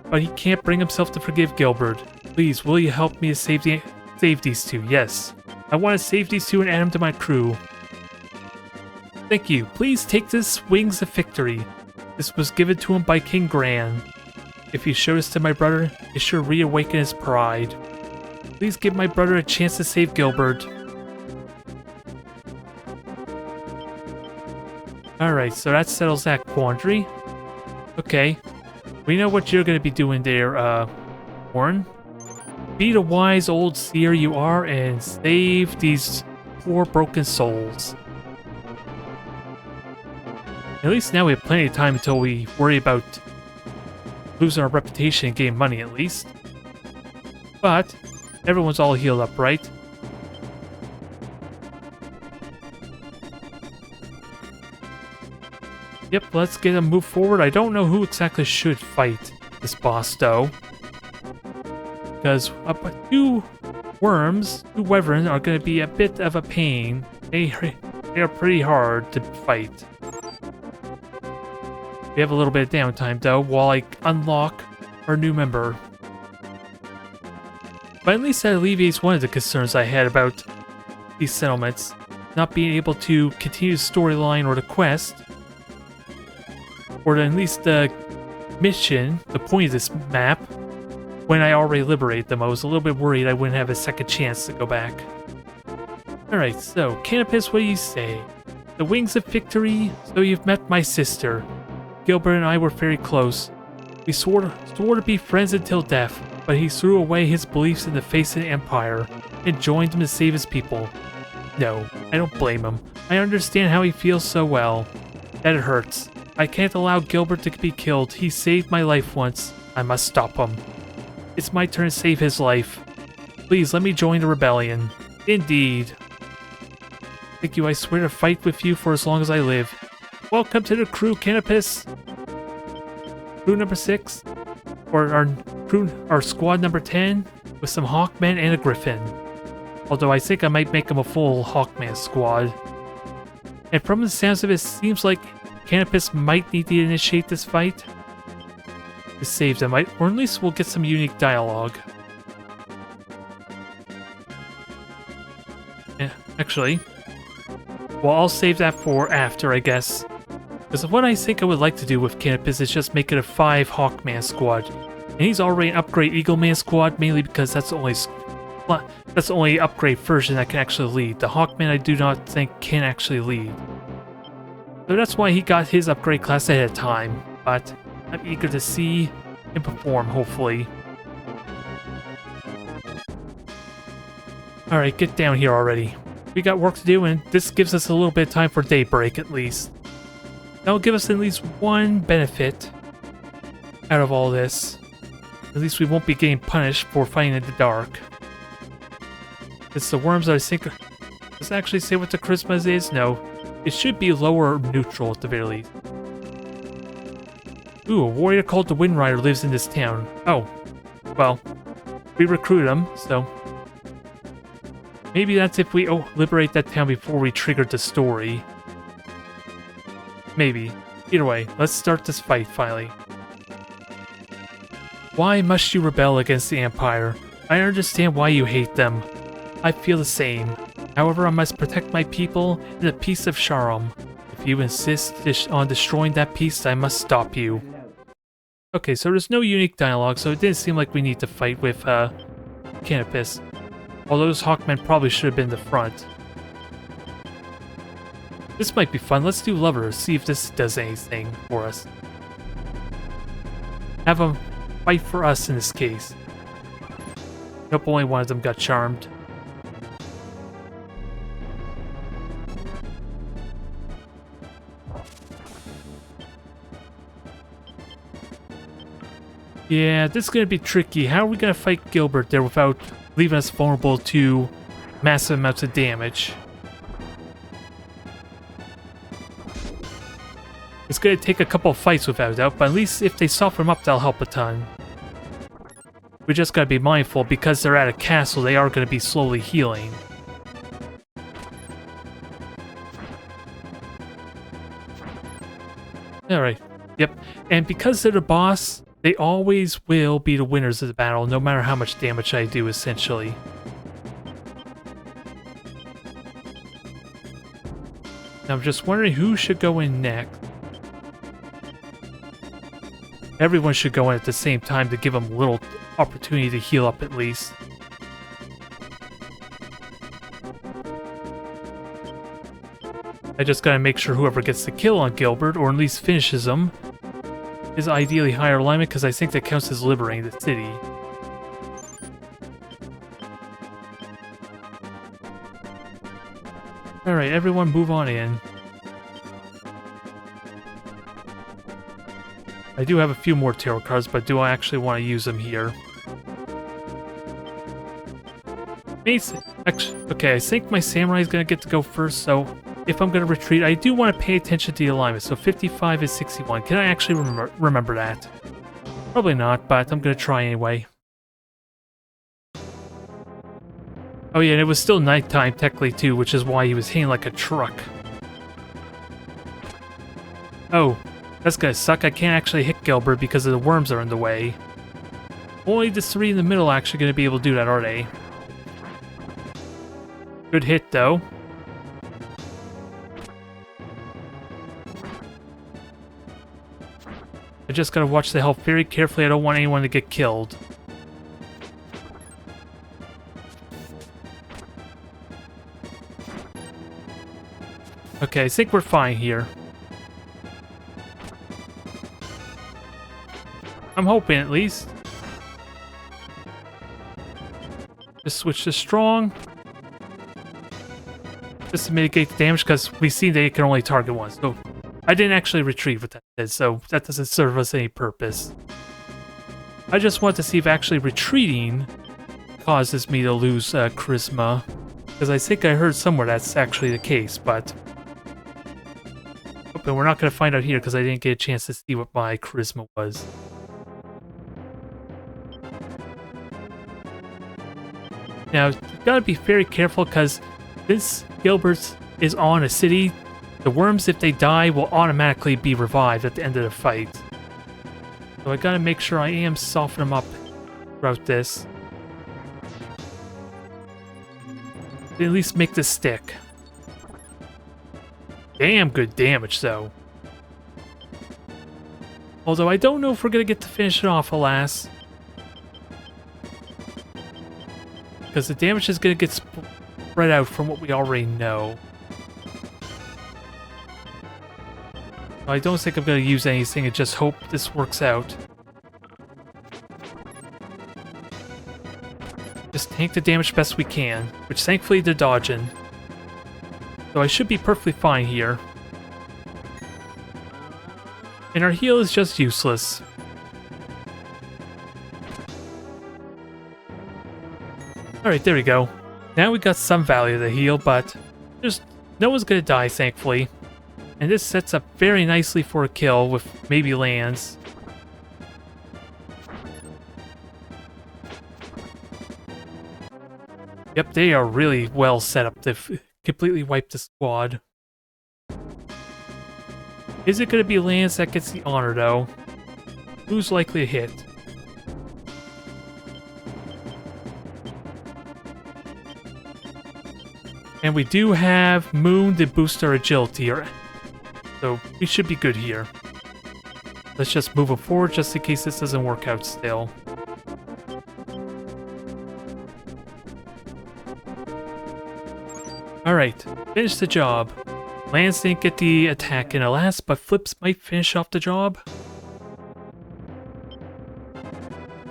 but he can't bring himself to forgive Gilbert. Please, will you help me to save these two? Yes. I want to save these two and add them to my crew. Thank you. Please take this Wings of Victory. This was given to him by King Gran. If you show this to my brother, it should reawaken his pride. Please give my brother a chance to save Gilbert. Alright, so that settles that quandary. Okay. We know what you're going to be doing there, Warren. Be the wise old seer you are and save these poor broken souls. At least now we have plenty of time until we worry about losing our reputation and getting money at least. But everyone's all healed up, right? Yep, let's get a move forward. I don't know who exactly should fight this boss, though. Because two worms, two wyverns, are going to be a bit of a pain. They are pretty hard to fight. We have a little bit of downtime, though, while I unlock our new member. But at least that alleviates one of the concerns I had about these settlements. Not being able to continue the storyline or the quest. Or at least the mission, the point of this map, when I already liberated them. I was a little bit worried I wouldn't have a second chance to go back. Alright, so, Canopus, what do you say? The wings of victory, so you've met my sister. Gilbert and I were very close. We swore to be friends until death, but he threw away his beliefs in the face of the Empire and joined him to save his people. No, I don't blame him. I understand how he feels so well. That it hurts. I can't allow Gilbert to be killed. He saved my life once. I must stop him. It's my turn to save his life. Please let me join the rebellion. Indeed. Thank you. I swear to fight with you for as long as I live. Welcome to the crew, Canopus. Crew number 6, or our squad number 10, with some Hawkmen and a Griffin. Although I think I might make them a full Hawkman squad. And from the sounds of it, seems like Canopus might need to initiate this fight to save them, or at least we'll get some unique dialogue. Yeah, actually, well, I'll save that for after, I guess. Because what I think I would like to do with Canopus is just make it a 5 Hawkman squad. And he's already an upgrade Eagleman squad, mainly because that's the only upgrade version that can actually lead. The Hawkman I do not think can actually lead. So that's why he got his upgrade class ahead of time. But I'm eager to see him perform, hopefully. Alright, get down here already. We got work to do, and this gives us a little bit of time for daybreak at least. That'll give us at least one benefit out of all this. At least we won't be getting punished for fighting in the dark. It's the worms that I think... Does it actually say what the charisma is? No. It should be lower or neutral at the very least. Ooh, a warrior called the Wind Rider lives in this town. Oh. Well, we recruit him, so... Maybe that's if we liberate that town before we triggered the story. Maybe. Either way, let's start this fight finally. Why must you rebel against the Empire? I understand why you hate them. I feel the same. However, I must protect my people and the peace of Sharam. If you insist on destroying that peace, I must stop you. Okay, so there's no unique dialogue, so it didn't seem like we need to fight with Canopus. Although those Hawkmen probably should have been in the front. This might be fun. Let's do Lovers, see if this does anything for us. Have them fight for us in this case. Nope, only one of them got charmed. Yeah, this is going to be tricky. How are we going to fight Gilbert there without leaving us vulnerable to massive amounts of damage? It's going to take a couple of fights without a doubt, but at least if they soften him up, that'll help a ton. We just got to be mindful, because they're at a castle, they are going to be slowly healing. Alright, yep. And because they're the boss, they always will be the winners of the battle, no matter how much damage I do, essentially. Now I'm just wondering who should go in next. Everyone should go in at the same time to give them a little opportunity to heal up at least. I just gotta make sure whoever gets the kill on Gilbert, or at least finishes him, is ideally higher alignment, because I think that counts as liberating the city. Alright, everyone move on in. I do have a few more tarot cards, but do I actually want to use them here? Okay, I think my samurai is going to get to go first, so if I'm going to retreat, I do want to pay attention to the alignment. So 55 is 61. Can I actually remember that? Probably not, but I'm going to try anyway. Oh yeah, and it was still nighttime technically too, which is why he was hitting like a truck. Oh, that's gonna suck. I can't actually hit Gilbert because the worms are in the way. Only the three in the middle are actually gonna be able to do that, are they? Good hit though. I just gotta watch the health very carefully. I don't want anyone to get killed. Okay, I think we're fine here. I'm hoping, at least. Just switch to strong. Just to mitigate the damage, because we see they can only target once. So I didn't actually retrieve what that is, so that doesn't serve us any purpose. I just want to see if actually retreating causes me to lose charisma. Because I think I heard somewhere that's actually the case, but... But we're not going to find out here because I didn't get a chance to see what my charisma was. Now, you gotta be very careful because since Gilbert is on a city, the worms, if they die, will automatically be revived at the end of the fight. So I gotta make sure I am softening them up throughout this. At least make this stick. Damn good damage, though. Although I don't know if we're gonna get to finish it off, alas. Because the damage is gonna get spread out from what we already know. I don't think I'm gonna use anything and just hope this works out. Just tank the damage best we can, which thankfully they're dodging. So I should be perfectly fine here. And our heal is just useless. Alright, there we go. Now we got some value to the heal, but just no one's gonna die, thankfully. And this sets up very nicely for a kill with maybe lands. Yep, they are really well set up to completely wipe the squad. Is it going to be Lance that gets the honor, though? Who's likely to hit? And we do have Moon to boost our agility, so we should be good here. Let's just move it forward just in case this doesn't work out still. Alright, finish the job. Lance didn't get the attack in alas, but Flips might finish off the job.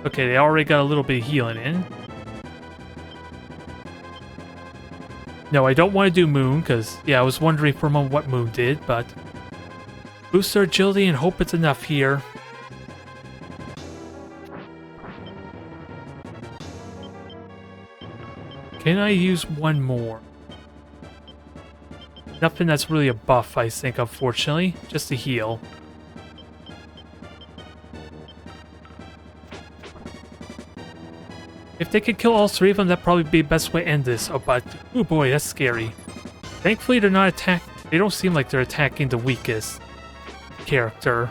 Okay, they already got a little bit of healing in. No, I don't want to do Moon, because, yeah, I was wondering for a moment what Moon did, but... Boost our agility and hope it's enough here. Can I use one more? Nothing that's really a buff, I think, unfortunately. Just a heal. If they could kill all three of them, that'd probably be the best way to end this. Oh, but... Oh boy, that's scary. Thankfully, they're not they don't seem like they're attacking the weakest character.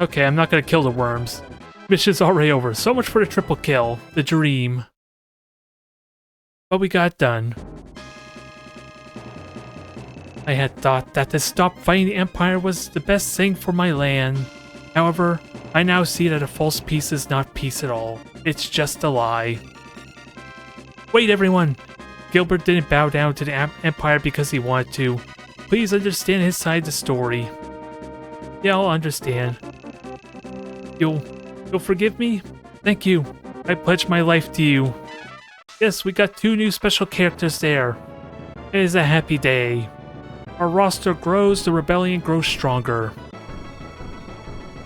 Okay, I'm not gonna kill the worms. Mission's already over. So much for the triple kill. The dream. But we got done. I had thought that to stop fighting the Empire was the best thing for my land. However, I now see that a false peace is not peace at all. It's just a lie. Wait, everyone! Gilbert didn't bow down to the Empire because he wanted to. Please understand his side of the story. Yeah, I'll understand. You'll forgive me? Thank you. I pledge my life to you. Yes, we got 2 new special characters there. It is a happy day. Our roster grows, the rebellion grows stronger.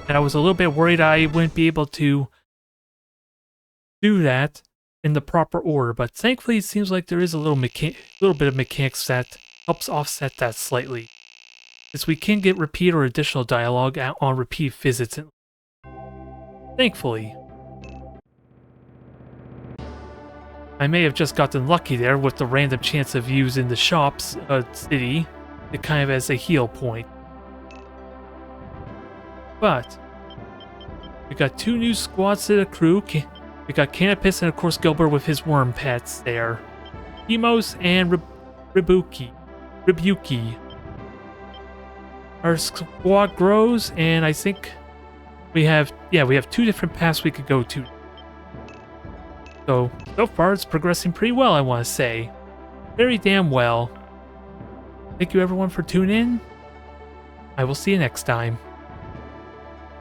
And I was a little bit worried I wouldn't be able to do that in the proper order, but thankfully it seems like there is a little bit of mechanics that helps offset that slightly. Since we can get repeat or additional dialogue on repeat visits, thankfully. I may have just gotten lucky there with the random chance of using the shops city to kind of as a heal point. But we got 2 new squads to the crew. We got Canopus and of course Gilbert with his worm pets there. Demos and Ribuki. Our squad grows, and I think we have 2 different paths we could go to. So far it's progressing pretty well, I want to say. Very damn well. Thank you everyone for tuning in. I will see you next time.